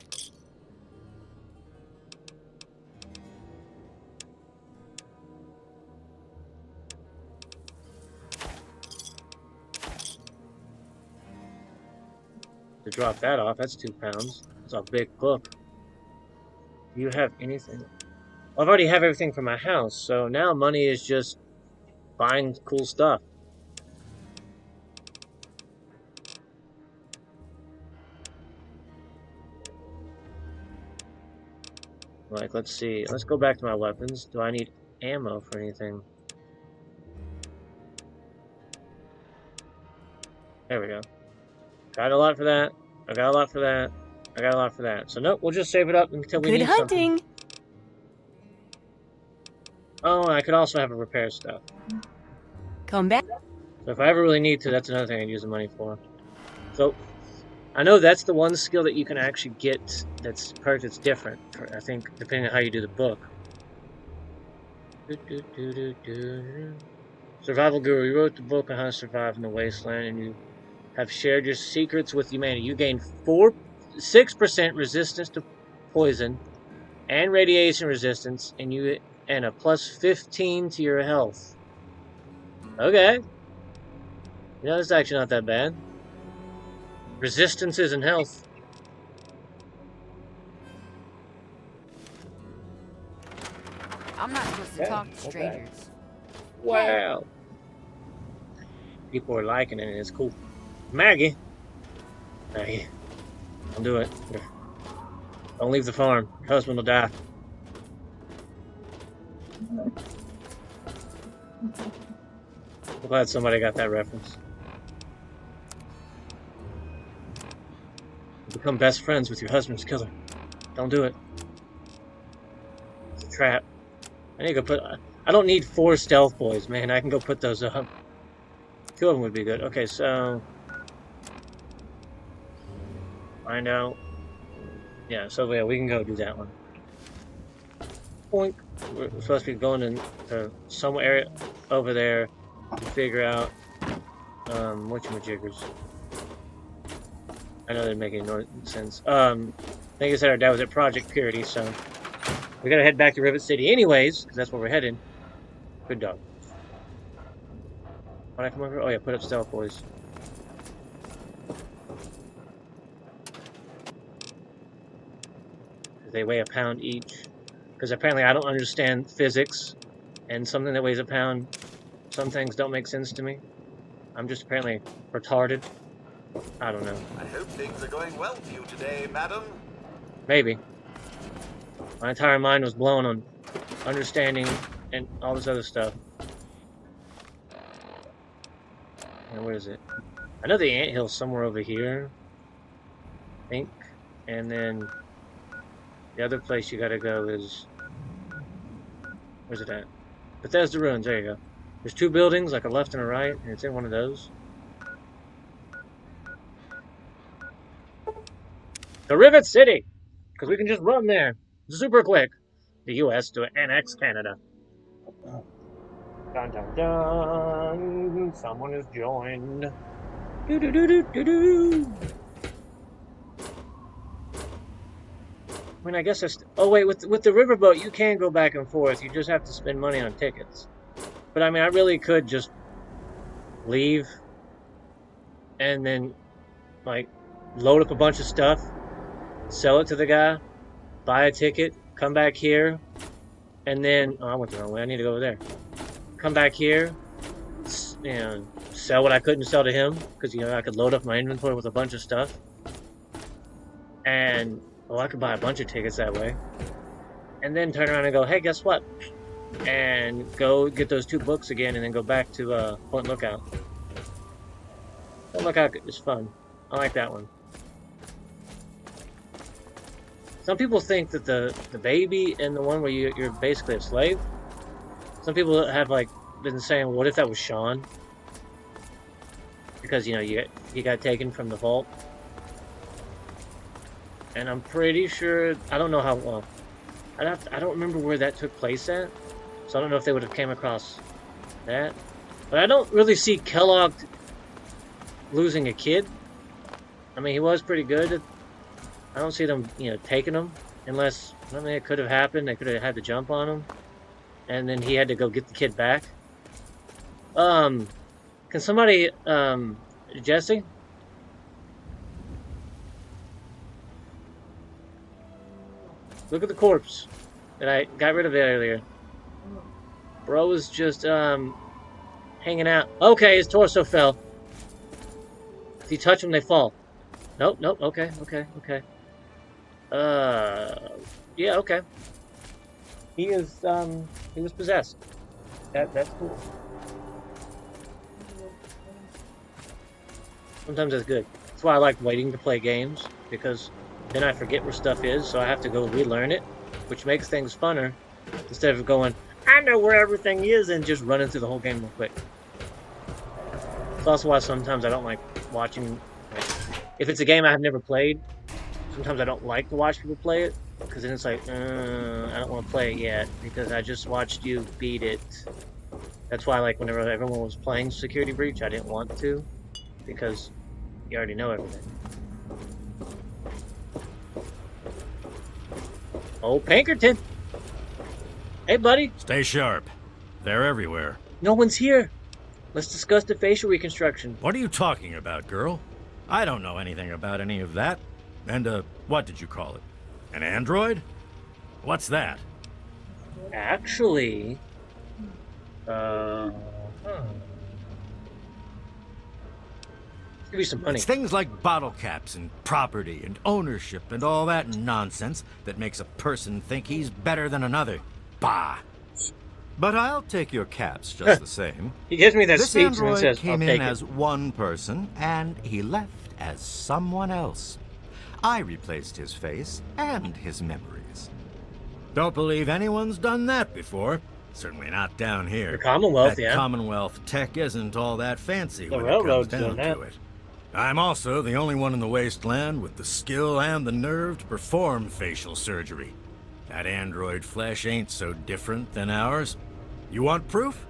To drop that off, that's 2 pounds. That's a big book. Do you have anything? Well, I've already have everything for my house, so now money is just buying cool stuff. Like, let's see. Let's go back to my weapons. Do I need ammo for anything? There we go. Got a lot for that. I got a lot for that. I got a lot for that. So nope, we'll just save it up until we Good need something. hunting. Oh, I could also have a repair stuff. Come back. So if I ever really need to, that's another thing I'd use the money for. So I know that's the one skill that you can actually get that's perked that's different, I think, depending on how you do the book. Survival Guru, you wrote the book on how to survive in the wasteland, and you have shared your secrets with humanity. You gain 6% resistance to poison and radiation resistance, and a plus 15 to your health. Okay. You know, it's actually not that bad. Resistances and health. I'm not supposed to Okay, talk to okay. strangers. Wow. People are liking it, and it's cool. Maggie. Maggie. Don't do it. Don't leave the farm. Your husband will die. I'm glad somebody got that reference. You become best friends with your husband's killer. Don't do it. It's a trap. I need to go put... I don't need 4 stealth boys, man. I can go put those up. 2 of them would be good. Okay, so... Find out Yeah, so yeah, we can go do that one. Boink. We're supposed to be going to some area over there to figure out whatchamajiggers. I know they're making no sense. I think I said our dad was at Project Purity, so we gotta head back to Rivet City anyways, because that's where we're heading. Good dog. When I come over, oh yeah, put up stealth, boys. They weigh a pound each. Because apparently I don't understand physics, and something that weighs a pound, some things don't make sense to me. I'm just apparently retarded. I don't know. I hope things are going well for you today, madam. Maybe. My entire mind was blown on understanding and all this other stuff. And where is it? I know the anthill's somewhere over here. I think. And then the other place you gotta go is... Where's it at? Bethesda Ruins, there you go. There's two buildings, like a left and a right, and it's in one of those. The Rivet City! Because we can just run there. Super quick. The U.S. to annex Canada. Dun dun dun! Someone has joined. Do do do do do do! I mean, I guess oh wait, with the riverboat, you can go back and forth. You just have to spend money on tickets. But I mean, I really could just leave and then, like, load up a bunch of stuff, sell it to the guy, buy a ticket, come back here, and then I went the wrong way. I need to go over there. Come back here, and sell what I couldn't sell to him because I could load up my inventory with a bunch of stuff, and I could buy a bunch of tickets that way. And then turn around and go, hey, guess what? And go get those 2 books again and then go back to Point Lookout. Point Lookout is fun. I like that one. Some people think that the baby and the one where you're basically a slave, some people have been saying, what if that was Sean? Because, he got taken from the vault. And I'm pretty sure, I don't know how well. I don't remember where that took place at, so I don't know if they would have came across that. But I don't really see Kellogg losing a kid. I mean, he was pretty good. I don't see them, taking him, unless, I mean, it could have happened. They could have had to jump on him, and then he had to go get the kid back. Can somebody, Jesse? Look at the corpse that I got rid of earlier. Bro was just, hanging out. Okay, his torso fell. If you touch them, they fall. Nope, okay. Yeah, okay. He was possessed. That's cool. Sometimes that's good. That's why I like waiting to play games, because then I forget where stuff is, so I have to go relearn it, which makes things funner, instead of going, I know where everything is, and just running through the whole game real quick. It's also why sometimes I don't like watching, if it's a game I have never played, sometimes I don't like to watch people play it, because then it's like, I don't want to play it yet, because I just watched you beat it. That's why, whenever everyone was playing Security Breach, I didn't want to, because you already know everything. Oh, Pinkerton! Hey, buddy! Stay sharp. They're everywhere. No one's here! Let's discuss the facial reconstruction. What are you talking about, girl? I don't know anything about any of that. And, what did you call it? An android? What's that? Actually... Give you some money. It's things like bottle caps and property and ownership and all that nonsense that makes a person think he's better than another. Bah! But I'll take your caps just the same. He gives me that this speech android and says, came I'll in take as it. one person, and he left as someone else. I replaced his face and his memories. Don't believe anyone's done that before. Certainly not down here. The Commonwealth, that yeah. Commonwealth tech isn't all that fancy The when it comes railroad's down doing that. to it. I'm also the only one in the wasteland with the skill and the nerve to perform facial surgery. That android flesh ain't so different than ours. You want proof?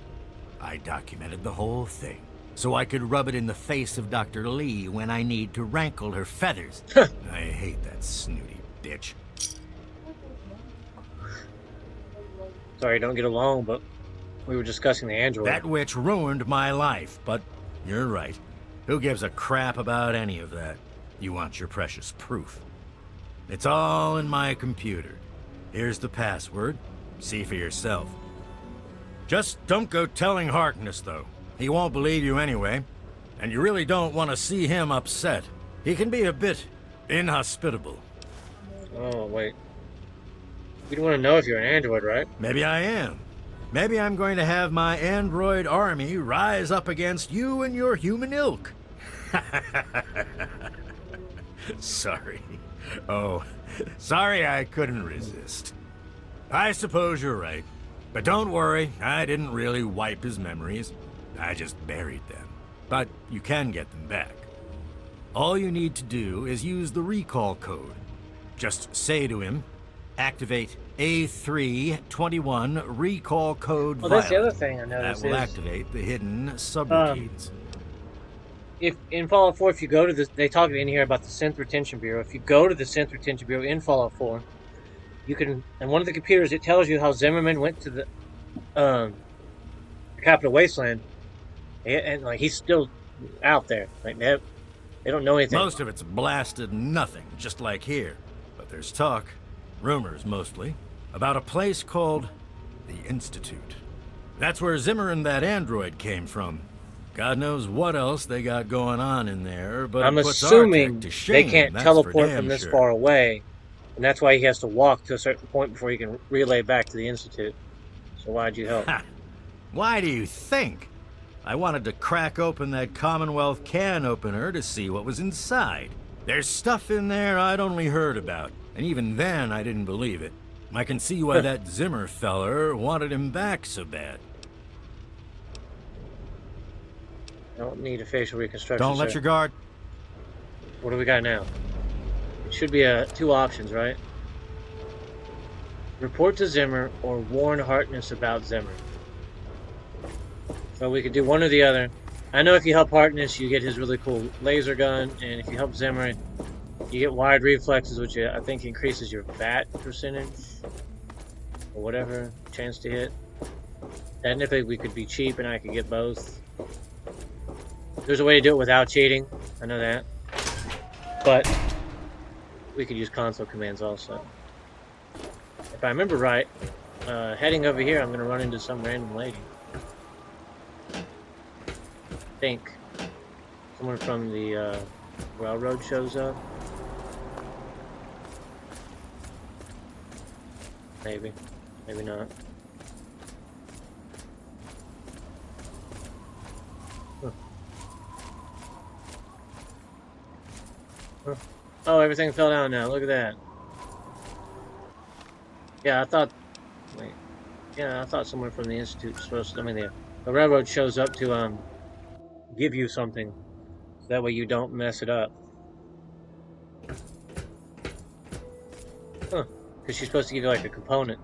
I documented the whole thing, so I could rub it in the face of Dr. Lee when I need to rankle her feathers. I hate that snooty bitch. Sorry, don't get along, but we were discussing the android. That witch ruined my life, but you're right. Who gives a crap about any of that? You want your precious proof. It's all in my computer. Here's the password. See for yourself. Just don't go telling Harkness, though. He won't believe you anyway. And you really don't want to see him upset. He can be a bit inhospitable. Oh, wait. You don't want to know if you're an android, right? Maybe I am. Maybe I'm going to have my android army rise up against you and your human ilk. Sorry. Oh, sorry I couldn't resist. I suppose you're right. But don't worry, I didn't really wipe his memories. I just buried them. But you can get them back. All you need to do is use the recall code. Just say to him, activate A321 recall code Well, that's the violent. other thing I noticed. That will activate the hidden subroutines. If in Fallout 4, if you go to this, they talk in here about the Synth Retention Bureau. If you go to the Synth Retention Bureau in Fallout 4, you can, and one of the computers, it tells you how Zimmerman went to the Capital Wasteland, and like he's still out there. Like they don't know anything. Most of it's blasted nothing, just like here. But there's talk, rumors mostly, about a place called the Institute. That's where Zimmer and that android came from. God knows what else they got going on in there, but I'm it puts our assuming tech to shame, they can't that's teleport for damn from this sure. far away, and that's why he has to walk to a certain point before he can relay back to the Institute. So why'd you help? Ha! Why do you think? I wanted to crack open that Commonwealth can opener to see what was inside. There's stuff in there I'd only heard about, and even then I didn't believe it. I can see why that Zimmer feller wanted him back so bad. Don't need a facial reconstruction. Don't let sir. your guard... What do we got now? It should be two options, right? Report to Zimmer or warn Harkness about Zimmer. So we could do one or the other. I know if you help Harkness, you get his really cool laser gun, and if you help Zimmer, you get wide reflexes, which I think increases your VAT percentage or whatever chance to hit. Technically, we could be cheap, and I could get both. There's a way to do it without cheating. I know that. But we could use console commands also. If I remember right, heading over here, I'm going to run into some random lady. I think someone from the railroad shows up. Maybe. Maybe not. Oh, everything fell down now. Look at that. Yeah, I thought... Wait. Yeah, I thought someone from the Institute was supposed to... I mean, the railroad shows up to, give you something. So that way you don't mess it up. Huh. Because she's supposed to give you, like, a component.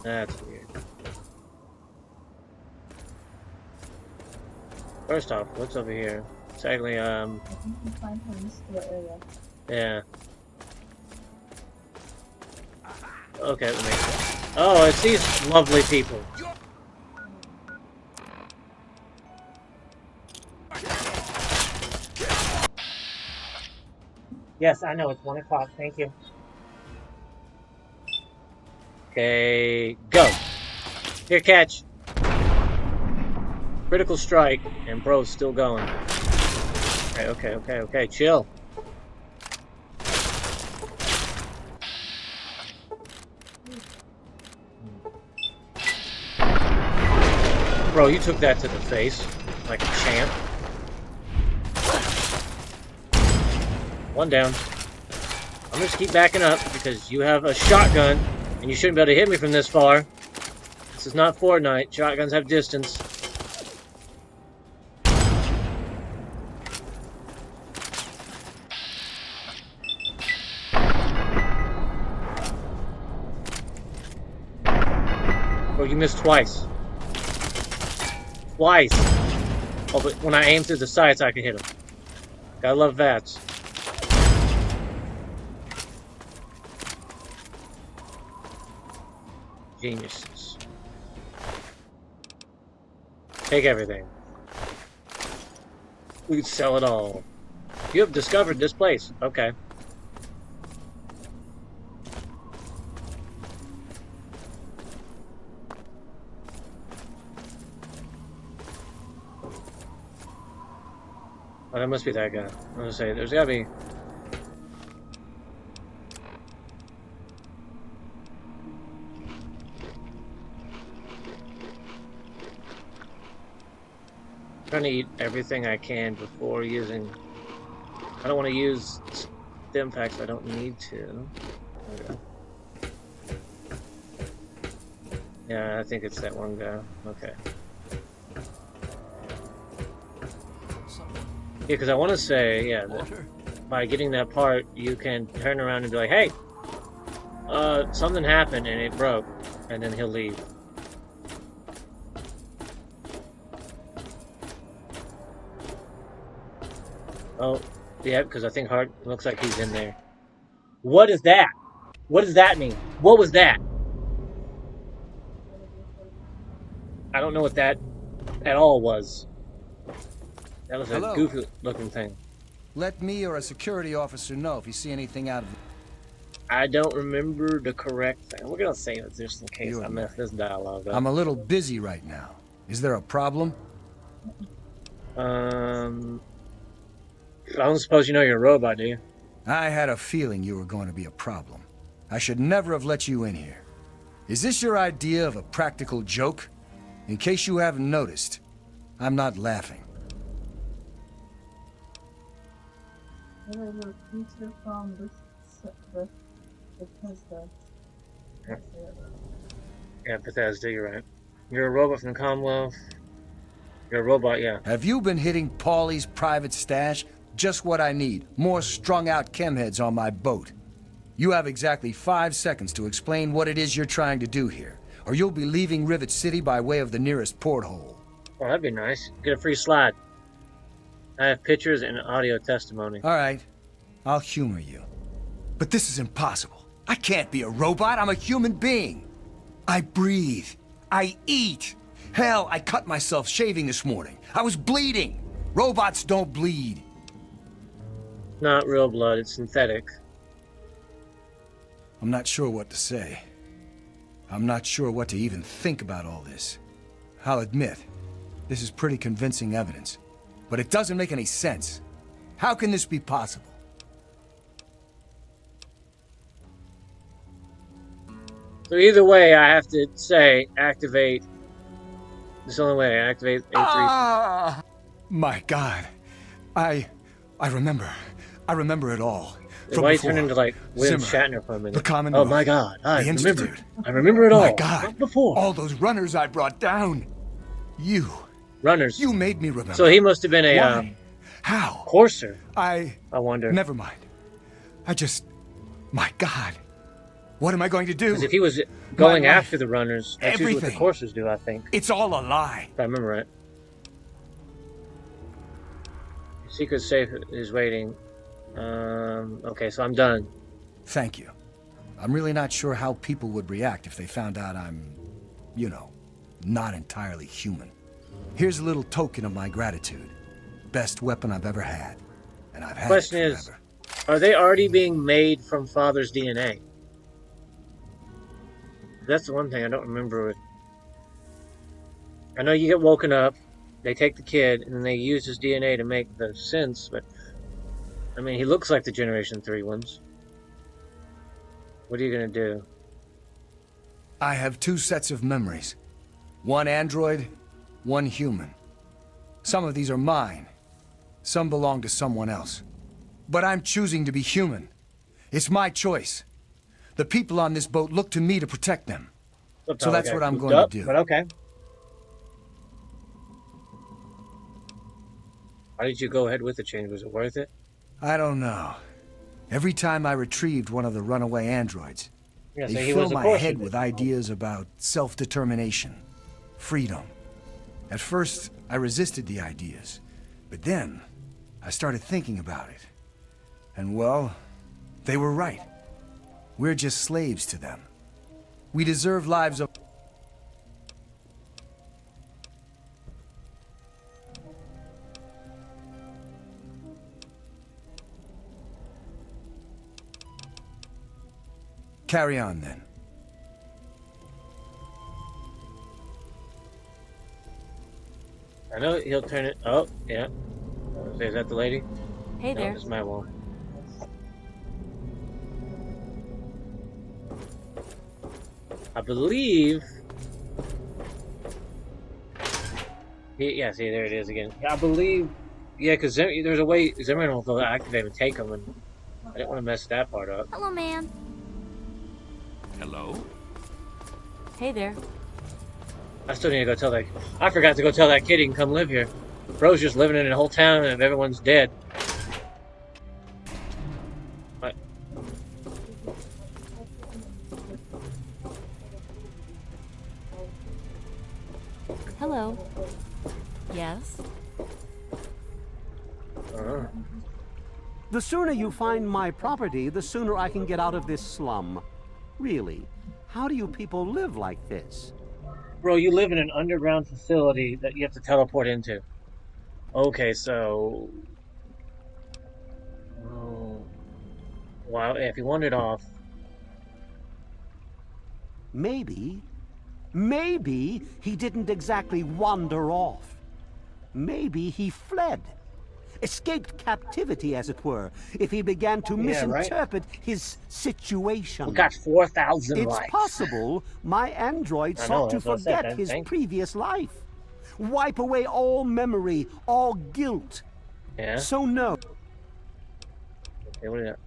That's weird. First off, what's over here? It's actually, yeah. Okay, that makes sense. Oh, it's these lovely people. Yes, I know, it's 1 o'clock, thank you. Okay, go. Here, catch. Critical strike, and bro's still going. Okay, chill. Bro, you took that to the face, like a champ. One down. I'm gonna just keep backing up, because you have a shotgun, and you shouldn't be able to hit me from this far. This is not Fortnite. Shotguns have distance. you missed twice. Twice! Oh, but when I aim through the sights, I can hit him. Gotta love VATS. Geniuses. Take everything. We could sell it all. You have discovered this place. Okay. Oh, that must be that guy. I was gonna say, there's gotta be... Trying to eat everything I can before using... I don't want to use stim packs I don't need to. Okay. Yeah, I think it's that one guy. Okay. Yeah, because I want to say, yeah, that by getting that part, you can turn around and be like, hey, something happened and it broke, and then he'll leave. Oh, yeah, because I think Hart looks like he's in there. What is that? What does that mean? What was that? I don't know what that at all was. That was a Hello. goofy looking thing. Let me or a security officer know if you see anything out of it. I don't remember the correct thing. We're gonna save it just in case You I and mess this dialogue up. I'm a little busy right now. Is there a problem? I don't suppose you know you're a robot, do you? I had a feeling you were going to be a problem. I should never have let you in here. Is this your idea of a practical joke? In case you haven't noticed, I'm not laughing. Yeah, Bethesda, you're right. You're a robot from the Commonwealth. You're a robot, yeah. Have you been hitting Paulie's private stash? Just what I need. More strung-out chemheads on my boat. You have exactly 5 seconds to explain what it is you're trying to do here, or you'll be leaving Rivet City by way of the nearest porthole. Oh, that'd be nice. Get a free slide. I have pictures and audio testimony. All right, I'll humor you. But this is impossible. I can't be a robot. I'm a human being. I breathe. I eat. Hell, I cut myself shaving this morning. I was bleeding. Robots don't bleed. Not real blood, it's synthetic. I'm not sure what to say. I'm not sure what to even think about all this. I'll admit, this is pretty convincing evidence. But it doesn't make any sense. How can this be possible? So either way, I have to say, activate. It's the only way, activate A3. Ah! My God. I remember. I remember it all. From Why you before. turn into like William Zimmer, Shatner for a minute? the common Oh room, my God! I the remember. Institute. I remember it all. My God. Not before. All those runners I brought down. You. Runners. You made me remember. So he must have been a Why? How? courser. I wonder. Never mind. My God. What am I going to do? Because if he was going My life. after the runners, that's usually what the Everything. coursers do, I think. It's all a lie. If I remember right. Secret safe is waiting. Okay, so I'm done. Thank you. I'm really not sure how people would react if they found out I'm, you know, not entirely human. Here's a little token of my gratitude. Best weapon I've ever had. And I've had Question it is, forever. are they already being made from Father's DNA? That's the one thing I don't remember. I know you get woken up, they take the kid, and then they use his DNA to make the synths, but I mean, he looks like the Generation 3 ones. What are you going to do? I have 2 sets of memories. One android, one human. Some of these are mine. Some belong to someone else. But I'm choosing to be human. It's my choice. The people on this boat look to me to protect them. So that's what I'm going to do. But okay. Why did you go ahead with the change? Was it worth it? I don't know. Every time I retrieved one of the runaway androids, Yeah, so They he fill was a my course head student. with ideas about self-determination, freedom. At first, I resisted the ideas, but then I started thinking about it. And well, they were right. We're just slaves to them. We deserve lives of... Carry on, then. I know he'll turn it. Oh, yeah. Is that the lady? Hey No, there. it's my wall. I believe. Yeah, see, there it is again. I believe. Yeah, because there's a way Zimmerman will go activate and take them, and I didn't want to mess that part up. Hello, ma'am. Hello? Hey there. I still need to go tell that. I forgot to go tell that kid he can come live here. Bro's just living in a whole town and everyone's dead. What? Hello. Yes? The sooner you find my property, the sooner I can get out of this slum. Really, how do you people live like this? Bro, you live in an underground facility that you have to teleport into. Okay, so... Oh. Wow, if he wandered off... Maybe he didn't exactly wander off. Maybe he fled. Escaped captivity, as it were, if he began to misinterpret his situation. We got 4,000 It's likes. possible my android sought to forget his previous life. Wipe away all memory, all guilt. Yeah? So no. Okay, what is that?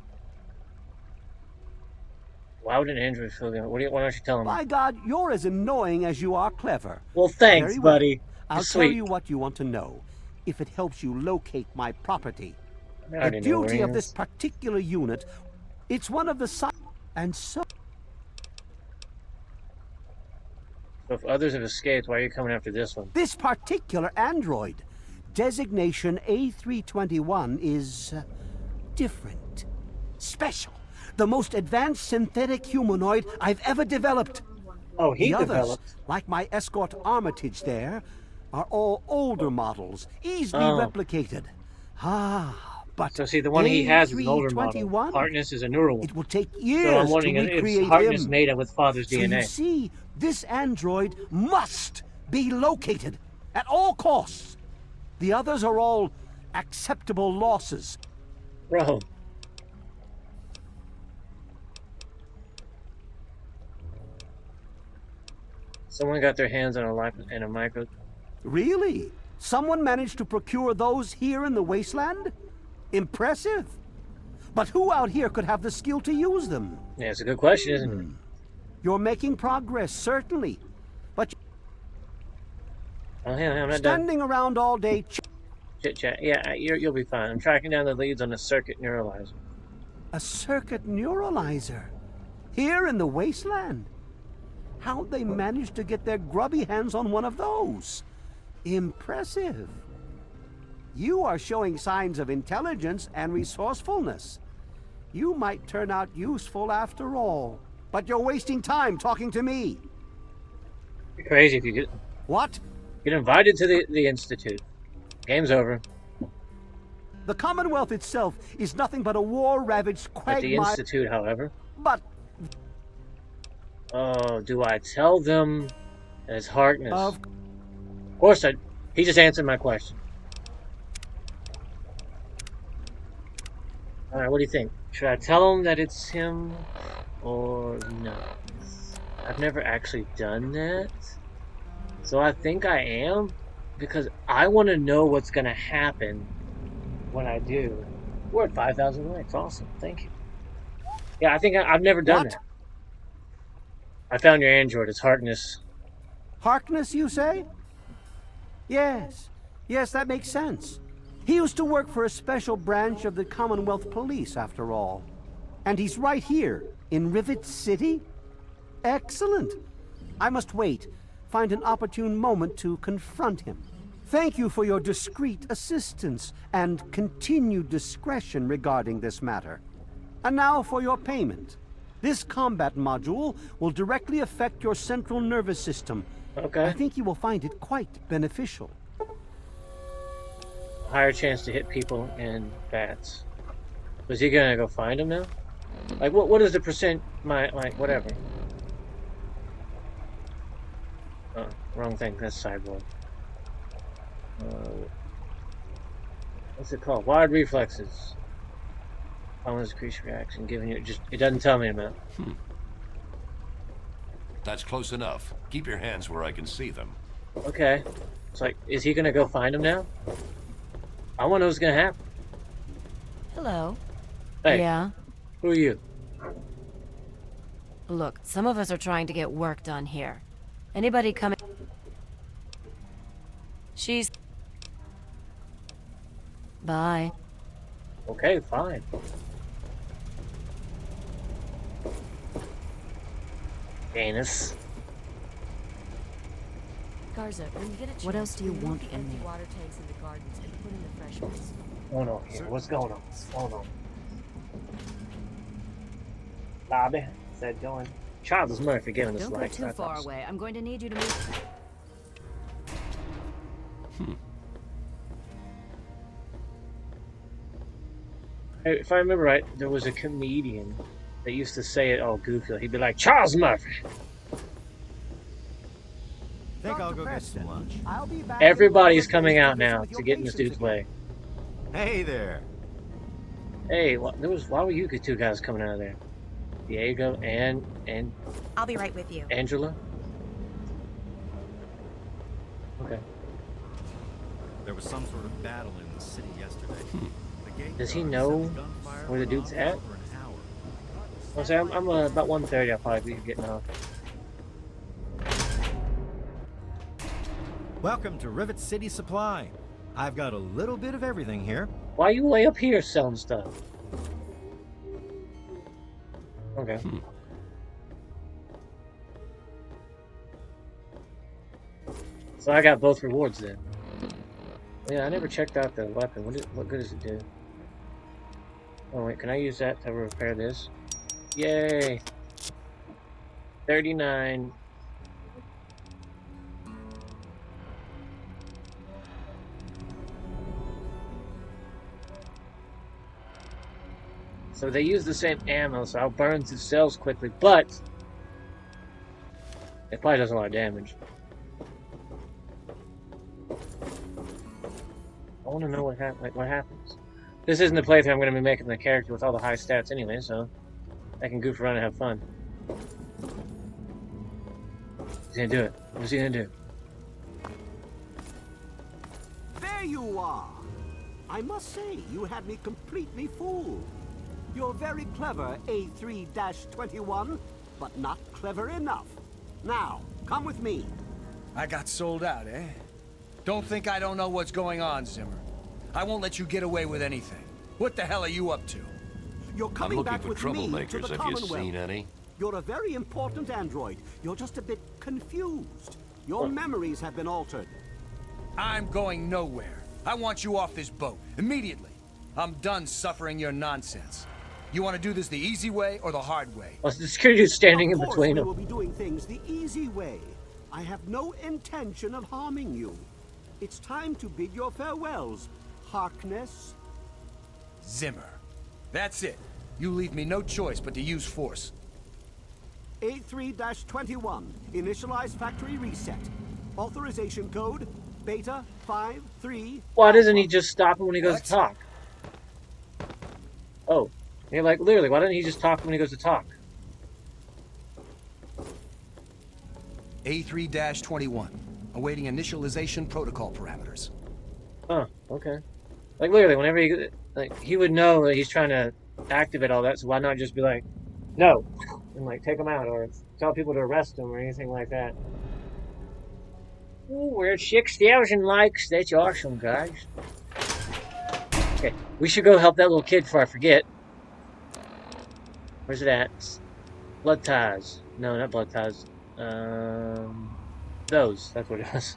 Why would an android feel good? Why don't you tell him? By God, you're as annoying as you are clever. Well, thanks, Very well. buddy. I'll Sweet. tell you what you want to know, if it helps you locate my property. I already The know where duty he of is. this particular unit, it's one of the and so... So if others have escaped, why are you coming after this one? This particular android, designation A321, is different, special, the most advanced synthetic humanoid I've ever developed. Oh, he The others, developed. like my escort Armitage there, are all older models, easily Oh. replicated. Ah, but So see, the one he has is an older model. A321, Harkness is a newer one. it will take So years I'm to wondering if recreate Harkness him. made it with father's So DNA. you see, this android must be located at all costs. The others are all acceptable losses. Bro. Someone got their hands on a micro. Really? Someone managed to procure those here in the wasteland? Impressive. But who out here could have the skill to use them? Yeah, it's a good question, isn't it? You're making progress, certainly. But Oh, yeah, I'm not done. standing around all day... Chit chat. Yeah, you'll be fine. I'm tracking down the leads on a circuit neuralizer. A circuit neuralizer? Here in the wasteland? How'd they manage to get their grubby hands on one of those? Impressive. You are showing signs of intelligence and resourcefulness. You might turn out useful after all. But you're wasting time talking to me. You're crazy if you get What? invited to the Institute. Game's over. The Commonwealth itself is nothing but a war-ravaged At the quagmire. Institute, however. But Oh, do I tell them that it's Harkness? of course I... He just answered my question. Alright, what do you think? Should I tell him that it's him or no? I've never actually done that. So I think I am because I want to know what's going to happen when I do. We're at 5,000 likes. Awesome. Thank you. Yeah, I think I've never done What? that. I found your android. It's Harkness. Harkness, you say? Yes. Yes, that makes sense. He used to work for a special branch of the Commonwealth Police, after all. And he's right here, in Rivet City? Excellent. I must wait. Find an opportune moment to confront him. Thank you for your discreet assistance and continued discretion regarding this matter. And now for your payment. This combat module will directly affect your central nervous system. Okay. I think you will find it quite beneficial. Higher chance to hit people and bats. Was he gonna go find him now? Like, what is the percent? Like, whatever. Oh, wrong thing. That's sideboard. What's it called? Wired reflexes. Following this creature reaction, giving you it doesn't tell me about. That's close enough. Keep your hands where I can see them. Okay. It's like, is he gonna go find him now? I wanna know what's gonna happen. Hello. Hey. Yeah. Who are you? Look, some of us are trying to get work done here. Anybody coming? She's... Bye. Okay, fine. Anus. Garza, when you get a chance, What else do you want empty from me? water tanks in the gardens and put in the fresh ones. What's going on here? What's going on? What's going on? Lobby. Is that going? Charles Murphy giving us Don't go likes. too far away. I'm going to need you to move. If I remember right, there was a comedian that used to say it all goofy. He'd be like, Charles Murphy. Think I'll go get some lunch. I'll be back. Everybody's coming out now to get in this dude's way. Hey there. Hey, why were you two guys coming out of there? Diego and I'll be right with you. Angela? Okay. There was some sort of battle in the city yesterday. The gate Does he guard know said the gunfire where the went dude's on at? for over an hour. I'll say I'm about 1:30. I'll probably be getting off. Welcome to Rivet City Supply. I've got a little bit of everything here. Why are you way up here selling stuff? Okay. So I got both rewards then. Yeah, I never checked out the weapon. What good does it do? Oh wait, can I use that to repair this? Yay! 39. So they use the same ammo, so I'll burn through cells quickly, but it probably does a lot of damage. I want to know what happens. This isn't the playthrough I'm going to be making the character with all the high stats anyway, so I can goof around and have fun. He's gonna do it. What's he gonna do? There you are. I must say, you had me completely fooled. You're very clever, A3-21, but not clever enough. Now, come with me. I got sold out, eh? Don't think I don't know what's going on, Zimmer. I won't let you get away with anything. What the hell are you up to? You're I'm coming looking back for with me to troublemakers. the Have you Commonwealth. seen any? You're a very important android. You're just a bit confused. Your memories have been altered. I'm going nowhere. I want you off this boat, immediately. I'm done suffering your nonsense. You want to do this the easy way or the hard way? Well, the security is standing in between We them. will be doing things the easy way. I have no intention of harming you. It's time to bid your farewells, Harkness. Zimmer. That's it. You leave me no choice but to use force. A3-21, initialize factory reset. Authorization code, Beta 53. Why doesn't he just stop him when he goes What? to talk? Oh, you're like, literally, why doesn't he just talk when he goes to talk? A3-21, awaiting initialization protocol parameters. Huh, okay. Like, literally, whenever he would know that he's trying to activate all that, so why not just be like, no, and like take him out, or tell people to arrest him, or anything like that. Ooh, we're at 6,000 likes. That's awesome, guys. Okay, we should go help that little kid before I forget. Where's it at? Blood ties. No, not blood ties. Those. That's what it was.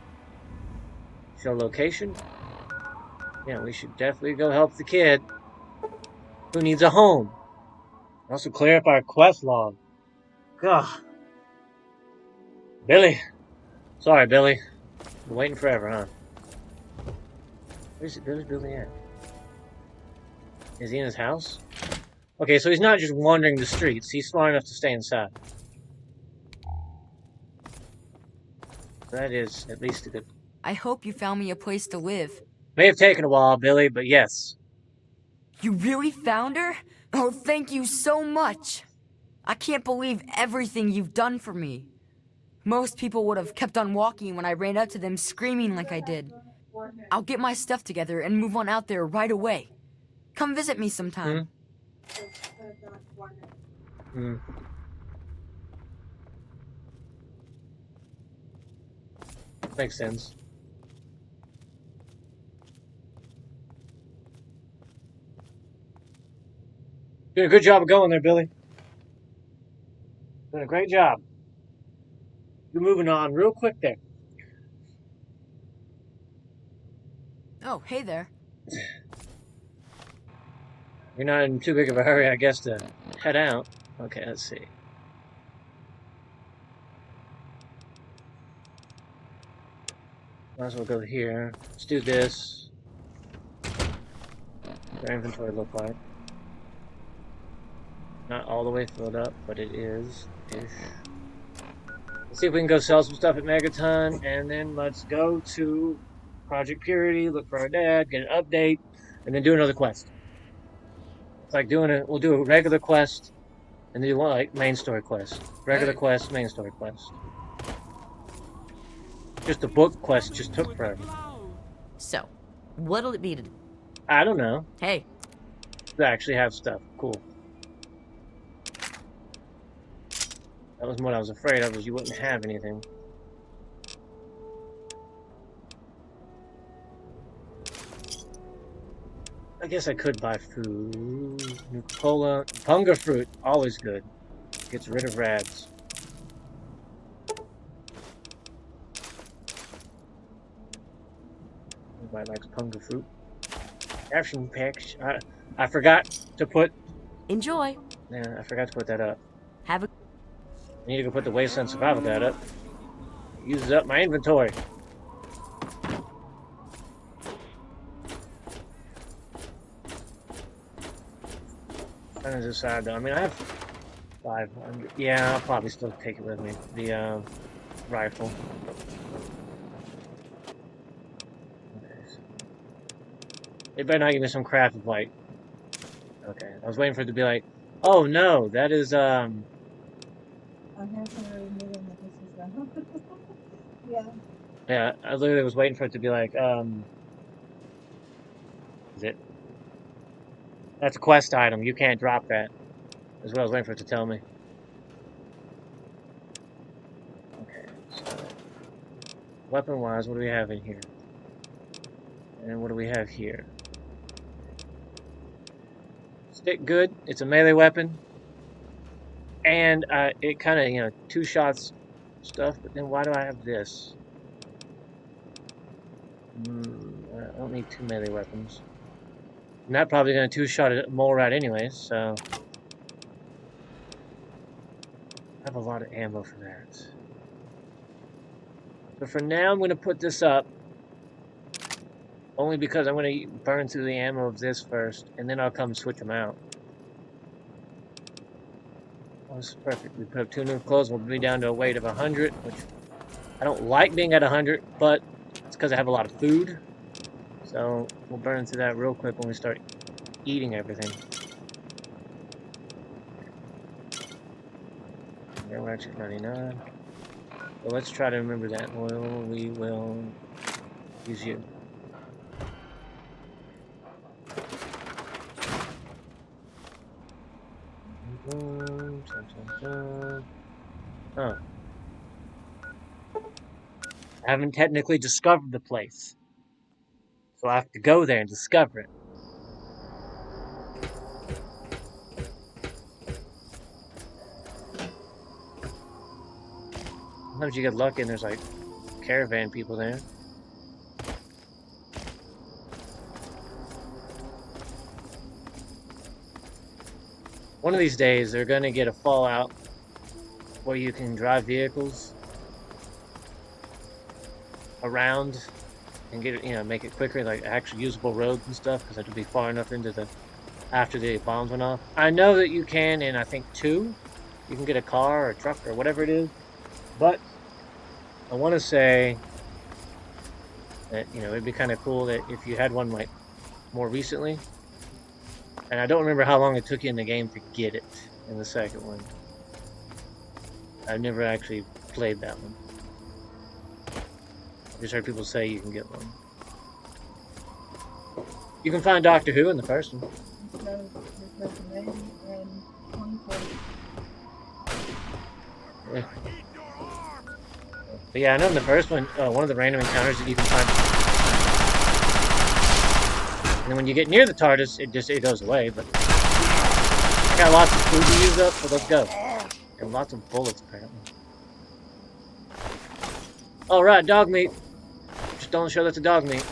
Show location. Yeah, we should definitely go help the kid who needs a home. Also clear up our quest log. God. Billy. Sorry, Billy. Been waiting forever, huh? Where's Billy at? Is he in his house? Okay, so he's not just wandering the streets. He's smart enough to stay inside. That is at least a good... I hope you found me a place to live. May have taken a while, Billy, but yes. You really found her? Oh, thank you so much. I can't believe everything you've done for me. Most people would have kept on walking when I ran up to them screaming like I did. I'll get my stuff together and move on out there right away. Come visit me sometime. Makes sense. Doing a good job of going there, Billy. Doing a great job. You're moving on real quick there. Oh, hey there. You're not in too big of a hurry, I guess, to head out. Okay, let's see. Might as well go here. Let's do this. What's our inventory look like? Not all the way filled up, but it is-ish. Let's see if we can go sell some stuff at Megaton, and then let's go to Project Purity, look for our dad, get an update, and then do another quest. It's like we'll do a regular quest, and then do one like main story quest. Regular quest, main story quest. Just the book quest just took forever. So, what'll it be to... I don't know. Hey. They actually have stuff. Cool. That was what I was afraid of, was you wouldn't have anything. I guess I could buy food. Nuka-Cola. Punga fruit. Always good. Gets rid of rads. Everybody likes Punga fruit. Action packs. I forgot to put... Enjoy. Yeah, I forgot to put that up. Have a... I need to go put the Wasteland Survival Guide up. It uses up my inventory. Trying to decide though. I mean, I have 500. Yeah, I'll probably still take it with me. The rifle. Okay. It better not give me some crap of like. Okay, I was waiting for it to be like, oh no, that is Yeah, I literally was waiting for it to be like, is it? That's a quest item. You can't drop that. That's what I was waiting for it to tell me. Okay, so weapon-wise, what do we have in here? And what do we have here? Stick good. It's a melee weapon. And it kind of, you know, two shots stuff, but then why do I have this? I don't need two melee weapons. I'm not probably going to two-shot a mole rat anyways, so... I have a lot of ammo for that. So for now, I'm going to put this up. Only because I'm going to burn through the ammo of this first, and then I'll come switch them out. Oh, this is perfect. We put up 2 new clothes, we'll be down to a weight of 100, which I don't like being at 100, but it's because I have a lot of food. So we'll burn through that real quick when we start eating everything. Yeah, we're actually at 99. So let's try to remember that oil. We will use you. Oh. I haven't technically discovered the place. So I have to go there and discover it. Sometimes you get lucky and there's like caravan people there. One of these days they're gonna get a Fallout where you can drive vehicles around and get it, you know, make it quicker, like actually usable roads and stuff, because that would be far enough into the after the bombs went off. I know that you can in I think 2. You can get a car or a truck or whatever it is, but I want to say that, you know, it'd be kind of cool that if you had one like more recently. And I don't remember how long it took you in the game to get it in the second one. I've never actually played that one. I just heard people say you can get one. You can find Doctor Who in the first one. Yeah. But yeah, I know in the first one, one of the random encounters that you can find. And then when you get near the TARDIS, it goes away, but I got lots of food to use up, so let's go. And lots of bullets, apparently. Alright, dog meat. Just don't show that's a dog meat.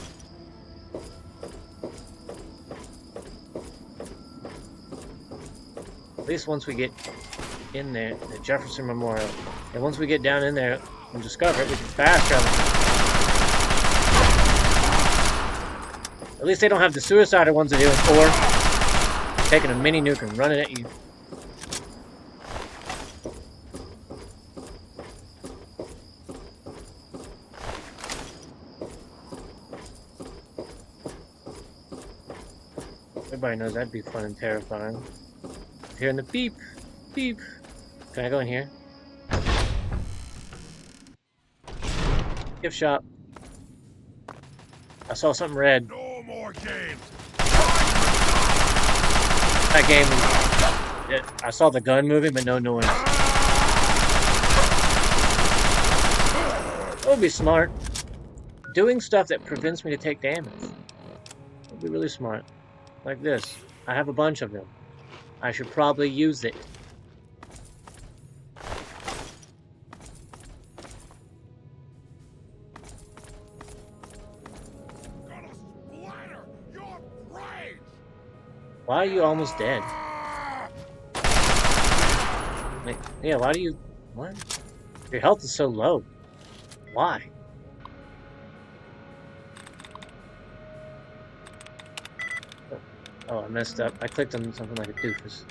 At least once we get in there, the Jefferson Memorial. And once we get down in there and discover it, we can fast travel. At least they don't have the suicider ones that do in 4. Taking a mini nuke and running at you. Everybody knows that'd be fun and terrifying. Hearing the beep, beep. Can I go in here? Gift shop. I saw something red. No more games. That game, I saw the gun moving, but no noise. That would be smart. Doing stuff that prevents me to take damage. That would be really smart. Like this. I have a bunch of them. I should probably use it. Why are you almost dead? Like, yeah, why do you... What? Your health is so low. Why? Oh, I messed up. I clicked on something like a doofus.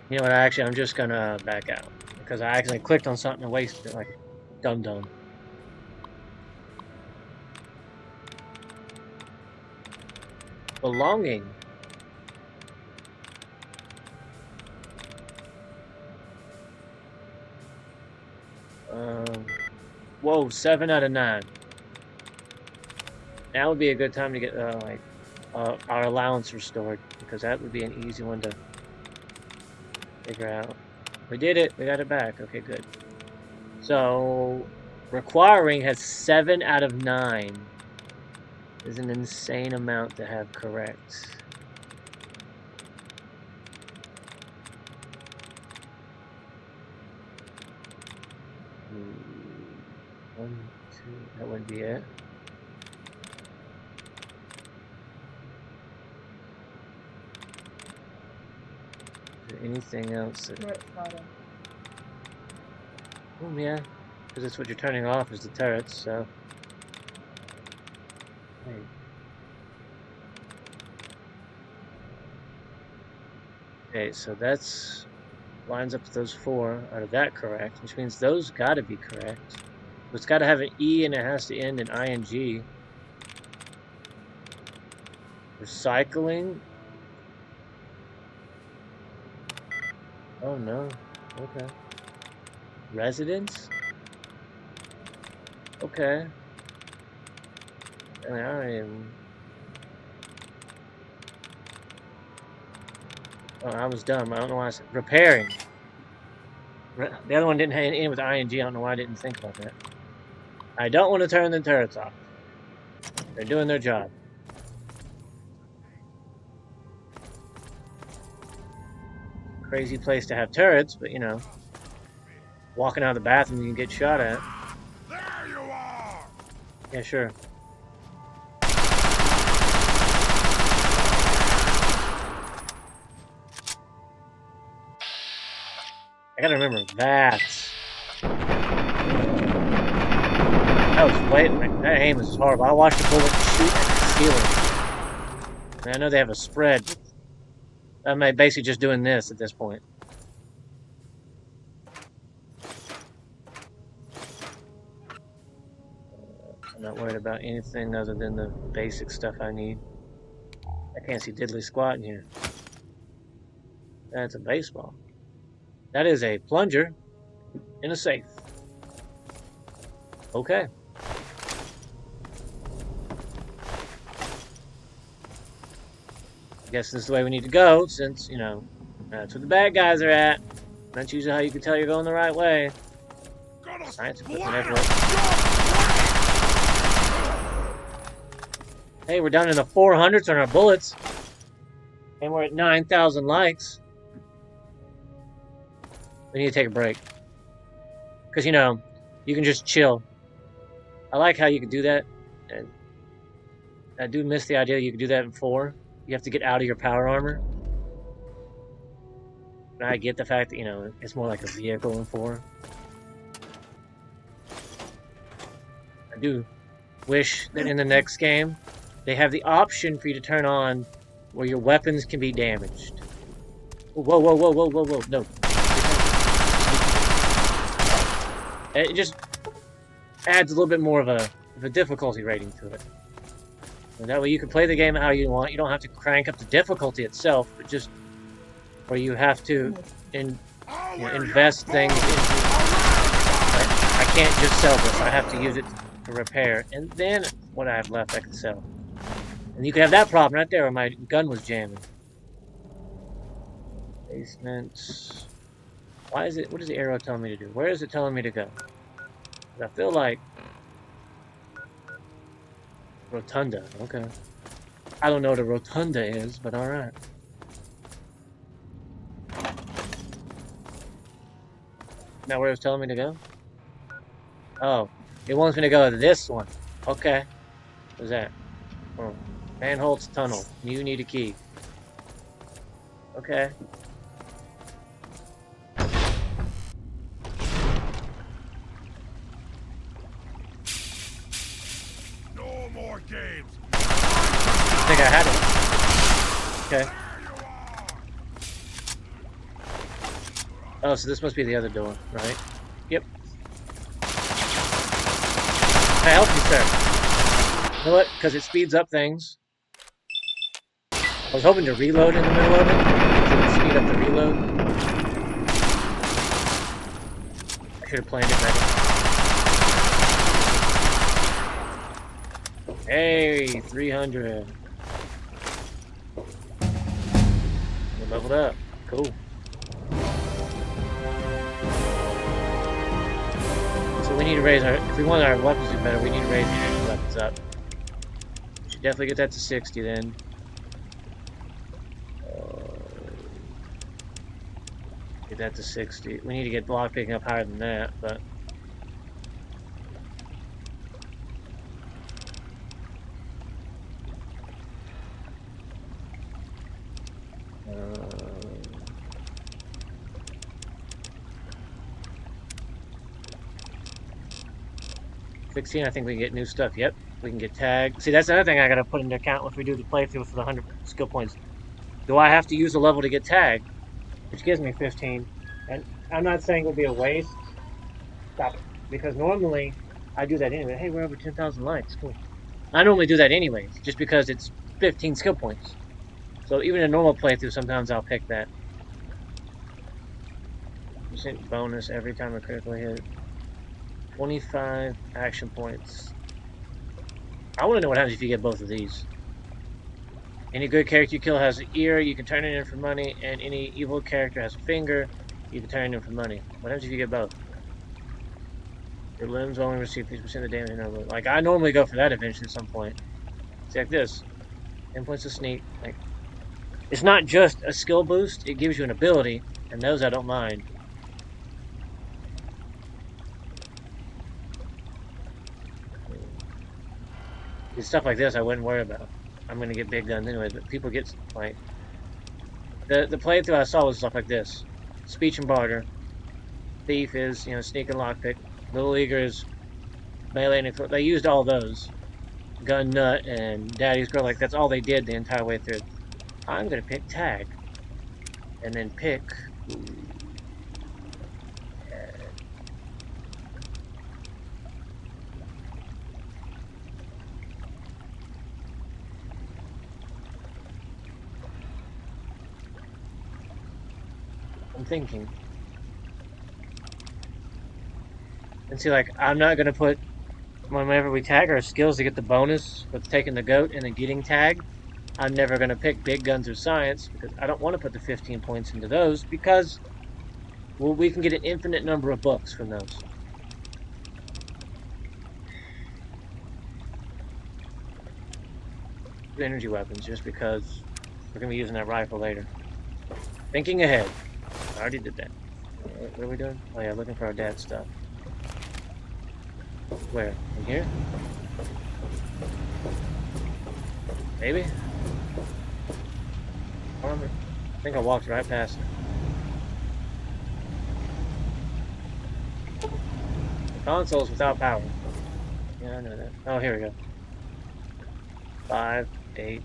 You know what, actually, I'm just gonna back out. Because I accidentally clicked on something and wasted it like a dum-dum. Belonging. Whoa, 7 out of 9. Now would be a good time to get our allowance restored, because that would be an easy one to figure out. We did it. We got it back. Okay, good. So, requiring has 7 out of 9. Is an insane amount to have correct. One, two, that would be it. Is there anything else that... Oh yeah, because that's what you're turning off is the turrets, so... Hey. Okay, so that's... lines up to those 4. Are that correct? Which means those gotta be correct. It's gotta have an E and it has to end in ing. Recycling? Oh no. Okay. Residence? Okay. I am... Oh, I was dumb. I don't know why I said... Repairing. The other one didn't end with ing. I don't know why I didn't think about that. I don't want to turn the turrets off. They're doing their job. Crazy place to have turrets, but you know. walking out of the bathroom, you can get shot at. There you are! Yeah, sure. I gotta remember that. That was way, that aim was horrible. I watched the bullet shoot at the ceiling. And I know they have a spread. I'm basically just doing this at this point. I'm not worried about anything other than the basic stuff I need. I can't see diddly squat in here. That's a baseball. That is a plunger in a safe. Okay. I guess this is the way we need to go, since, you know, that's where the bad guys are at. That's usually how you can tell you're going the right way. Science equipment everywhere. Hey, we're down in the 400s on our bullets. And we're at 9,000 likes. We need to take a break. Because, you know, you can just chill. I like how you can do that. And I do miss the idea you can do that in 4. You have to get out of your power armor. And I get the fact that, you know, it's more like a vehicle in 4. I do wish that in the next game, they have the option for you to turn on where your weapons can be damaged. Whoa, whoa, whoa, whoa, whoa, whoa, no. It just adds a little bit more of a difficulty rating to it. And that way you can play the game how you want. You don't have to crank up the difficulty itself, but just where you have to invest things into. I can't just sell this. I have to use it to repair. And then what I have left I can sell. And you can have that problem right there where my gun was jamming. Basement. Why is it? What is the arrow telling me to do? Where is it telling me to go? I feel like rotunda. Okay. I don't know what a rotunda is, but all right. Now where it's telling me to go? Oh, it wants me to go to this one. Okay. What's that? Oh, Manhole's tunnel. You need a key. Okay. No more games. I think I had it. Okay. Oh, so this must be the other door, right? Yep. Can I help you, sir? You know what? Because it speeds up things. I was hoping to reload in the middle of it, so it would speed up the reload. I should have planned it better. Hey, 300. We leveled up. Cool. So we need to raise our, if we want our weapons to be better, we need to raise the energy weapons up. Should definitely get that to 60 then. Get that to 60. We need to get block picking up higher than that, but $16, I think we can get new stuff. Yep, we can get tagged. See, that's another thing I gotta put into account if we do the playthrough for the 100 skill points. Do I have to use a level to get tagged? Which gives me 15. And I'm not saying it would be a waste. Stop it. Because normally, I do that anyway. Hey, we're over 10,000 likes. Cool. I normally do that anyways, just because it's 15 skill points. So even in a normal playthrough, sometimes I'll pick that. % bonus every time I critically hit. 25 action points. I want to know what happens if you get both of these. Any good character you kill has an ear, you can turn it in for money, and any evil character has a finger, you can turn it in for money. What happens if you get both? Your limbs only receive 50% of the damage. No, like, I normally go for that eventually at some point. It's like this. 10 points of sneak. Like, it's not just a skill boost, it gives you an ability, and those I don't mind. Stuff like this I wouldn't worry about. I'm gonna get big guns anyway, but people get, like... The playthrough I saw was stuff like this. Speech and barter. Thief is, you know, sneak and lockpick. Little Leaguer is melee and... They used all those. Gun nut and Daddy's Girl, like, that's all they did the entire way through. I'm gonna pick tag. And then pick... I'm thinking. And see, like, I'm not gonna put, whenever we tag our skills to get the bonus for taking the goat and then getting tagged, I'm never gonna pick big guns or science because I don't want to put the 15 points into those because, well, we can get an infinite number of books from those. Energy weapons just because we're gonna be using that rifle later. Thinking ahead. I already did that. What are we doing? Oh yeah, looking for our dad's stuff. Where? In here? Maybe? Armor. I think I walked right past it. The console's without power. Yeah, I know that. Oh, here we go. 5, 8.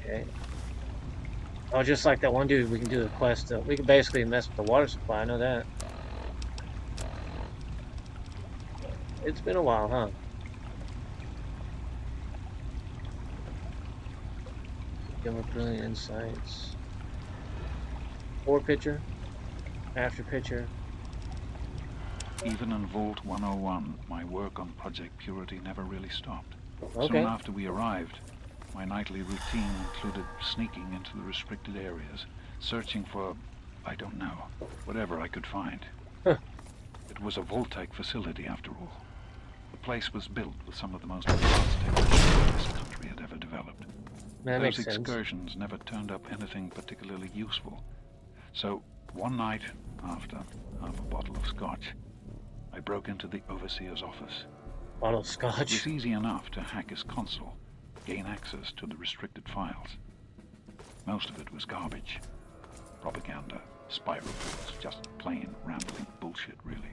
Okay. Oh, just like that one dude, we can do the quest. We can basically mess with the water supply, I know that. It's been a while, huh? Give up brilliant insights. Before picture, after picture. Even in Vault 101, my work on Project Purity never really stopped. Okay. Soon after we arrived, my nightly routine included sneaking into the restricted areas, searching for, I don't know, whatever I could find. Huh. It was a Vault-Tec facility, after all. The place was built with some of the most advanced technology this country had ever developed. That Those makes sense. excursions never turned up anything particularly useful. So, one night, after half a bottle of scotch, I broke into the overseer's office. Bottle of It scotch. was easy enough to hack his console, gain access to the restricted files. Most of it was garbage. Propaganda, spy reports, just plain rambling bullshit, really.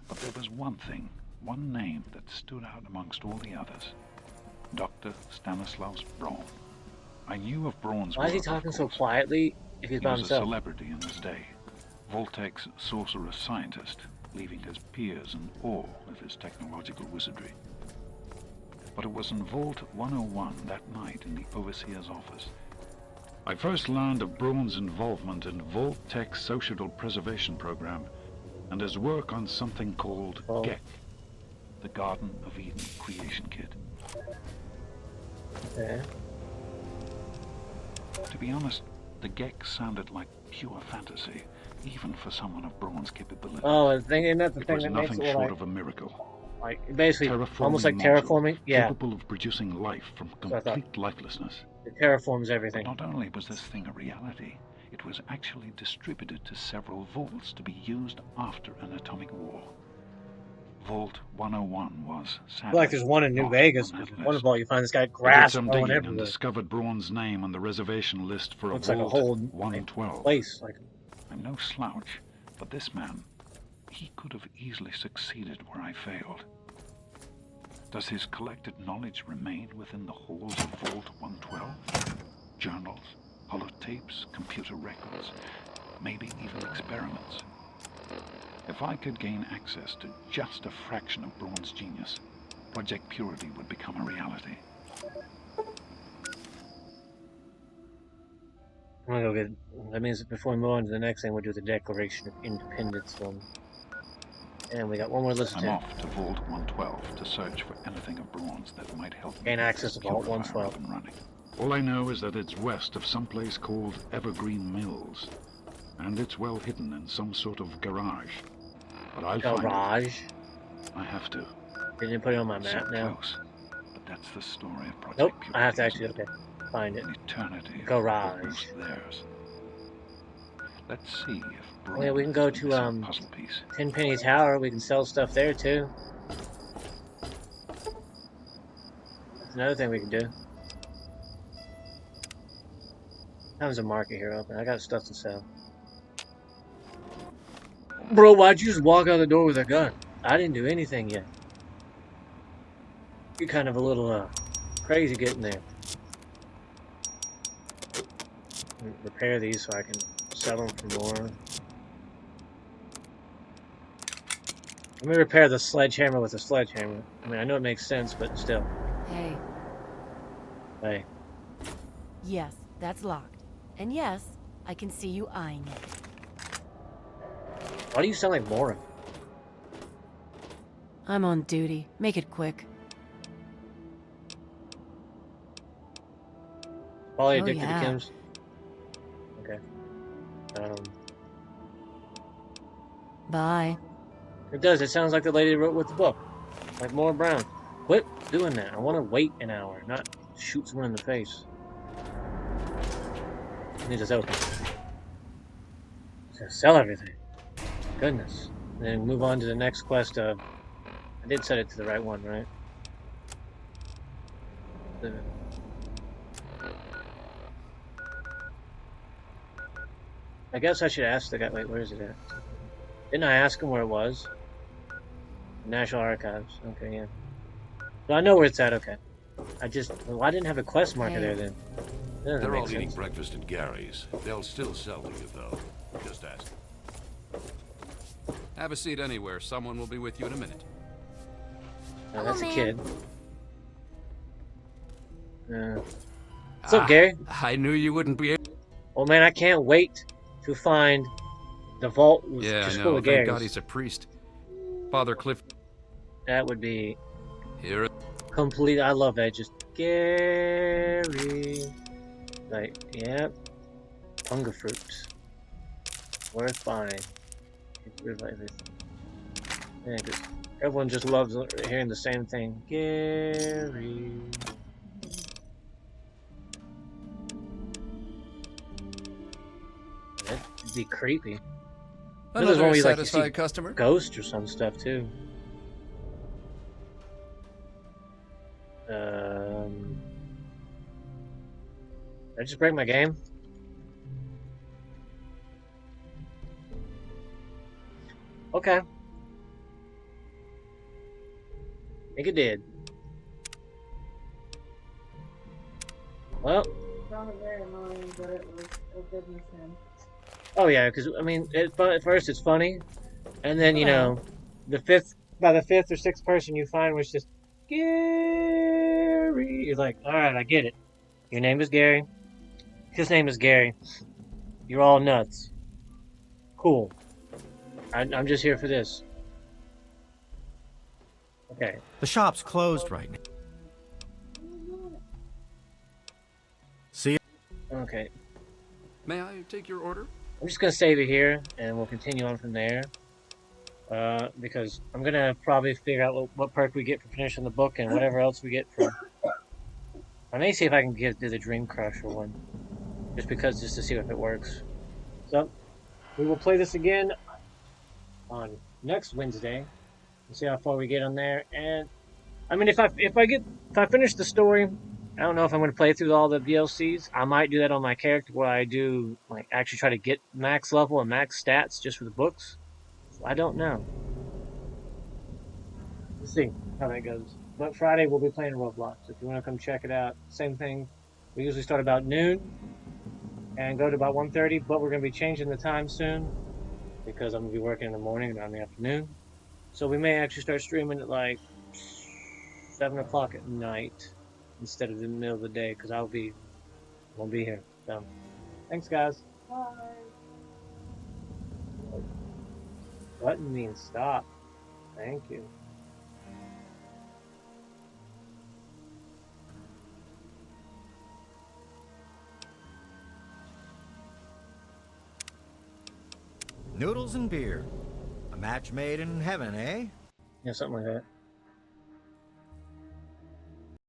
But there was one thing, one name that stood out amongst all the others. Dr. Stanislaus Braun. I knew of Braun's Why is he work, talking of so course. quietly if he's He by was a himself? celebrity in his day, Vault-Tec's sorcerous scientist, leaving his peers in awe of his technological wizardry. But it was in Vault 101 that night in the overseer's office I first learned of Braun's involvement in Vault-Tec's social preservation program and his work on something called GECK, the Garden of Eden Creation Kit. Okay. To be honest, the GECK sounded like pure fantasy, even for someone of Braun's capability. Oh, and that's the It thing was that makes nothing it short like, of a miracle. basically almost like Terraforming module, terraforming. Yeah, capable of producing life from So I thought- complete lifelessness. it terraforms But everything. not only was this thing a reality, it was actually distributed to several vaults to be used after an atomic war. Vault 101 was I sadly feel like there's one in New not Vegas. on that Because list. one of all you find this guy I did grass some growing digging and everywhere. discovered Braun's name on the reservation list for Looks a like a Vault whole 112. place. Like I'm no slouch, but this man, he could have easily succeeded where I failed. Does his collected knowledge remain within the halls of Vault 112? Journals, holotapes, computer records, maybe even experiments. If I could gain access to just a fraction of Braun's genius, Project Purity would become a reality. I'm gonna go get. That means that before we move on to the next thing, we'll do the Declaration of Independence one. And we got one more to listen I'm to. off to Vault 112 to search for anything of Braun's that might help me Gain get access the to Vault purifier 112. up and running. All I know is that it's west of some place called Evergreen Mills, and it's well hidden in some sort of garage. But I'll find Garage. it. I have to. Didn't put it on my So map now. close. But that's the story of Project Nope. Purity. I have to isn't actually it? find it. An eternity of Garage. almost theirs. Let's see if Braun Oh, yeah, we can go is the to missing puzzle piece. Tenpenny Tower. We can sell stuff there too. another thing we can do. There's a market here open. I got stuff to sell. Bro, why'd you just walk out the door with a gun? I didn't do anything yet. You're kind of a little crazy getting there. Repair these so I can sell them for more. Let me repair the sledgehammer with a sledgehammer. I mean, I know it makes sense, but still. Hey. Hey. Yes, that's locked. And yes, I can see you eyeing it. Why do you sound like Mora? I'm on duty. Make it quick. Probably Oh, addicted yeah. to chems. Okay. Bye. It does. It sounds like the lady wrote with the book. Like Maura Brown. Quit doing that. I want to wait an hour, not shoot someone in the face. I need to sell it. Sell everything. Goodness. And then move on to the next quest of... I did set it to the right one, right? I guess I should ask the guy... Wait, where is it at? Didn't I ask him where it was? National Archives. Okay, yeah. So I know where it's at, okay. I just... Well, I didn't have a quest marker there then. They're all eating breakfast at Gary's. They'll still sell to you, though. Just ask. Have a seat anywhere. Someone will be with you in a minute. Oh, that's a kid. What's Ah, up, Gary? I knew you wouldn't be able... Oh man, I can't wait to find the vault with Yeah, just I full know. of Thank Garys. God he's a priest. Father Cliff... That would be... Here. Complete. I love that. Just Gary. Like, yeah. Hunger fruits. Worth buying. Get rid of everything. Yeah, cause everyone just loves hearing the same thing. Gary. That'd be creepy. This is when Another we like you satisfied see customer. ghosts or some stuff too. Did I just break my game? Okay. I think it did. Well. Oh yeah, because I mean, at first it's funny, and then you know, by the fifth or sixth person you find was just Gary. You're like, all right, I get it. Your name is Gary. His name is Gary. You're all nuts. Cool. I'm just here for this. Okay. The shop's closed right now. See you. Okay. May I take your order? I'm just gonna save it here, and we'll continue on from there. Because I'm gonna probably figure out what perk we get for finishing the book and whatever else we get from. I may see if I can do the Dream Crusher one, just to see if it works. So we will play this again on next Wednesday and see how far we get on there. And I mean, if I finish the story, I don't know if I'm going to play through all the DLCs. I might do that on my character where I do like actually try to get max level and max stats just for the books. So I don't know. We'll see how that goes. But Friday we'll be playing Roblox. If you want to come check it out, same thing. We usually start about noon and go to about 1:30, but we're going to be changing the time soon because I'm going to be working in the morning and not in the afternoon. So we may actually start streaming at like 7 o'clock at night instead of the middle of the day because won't be here. So thanks, guys. Bye. Button means stop. Thank you. Noodles and beer. A match made in heaven, eh? Yeah, something like that.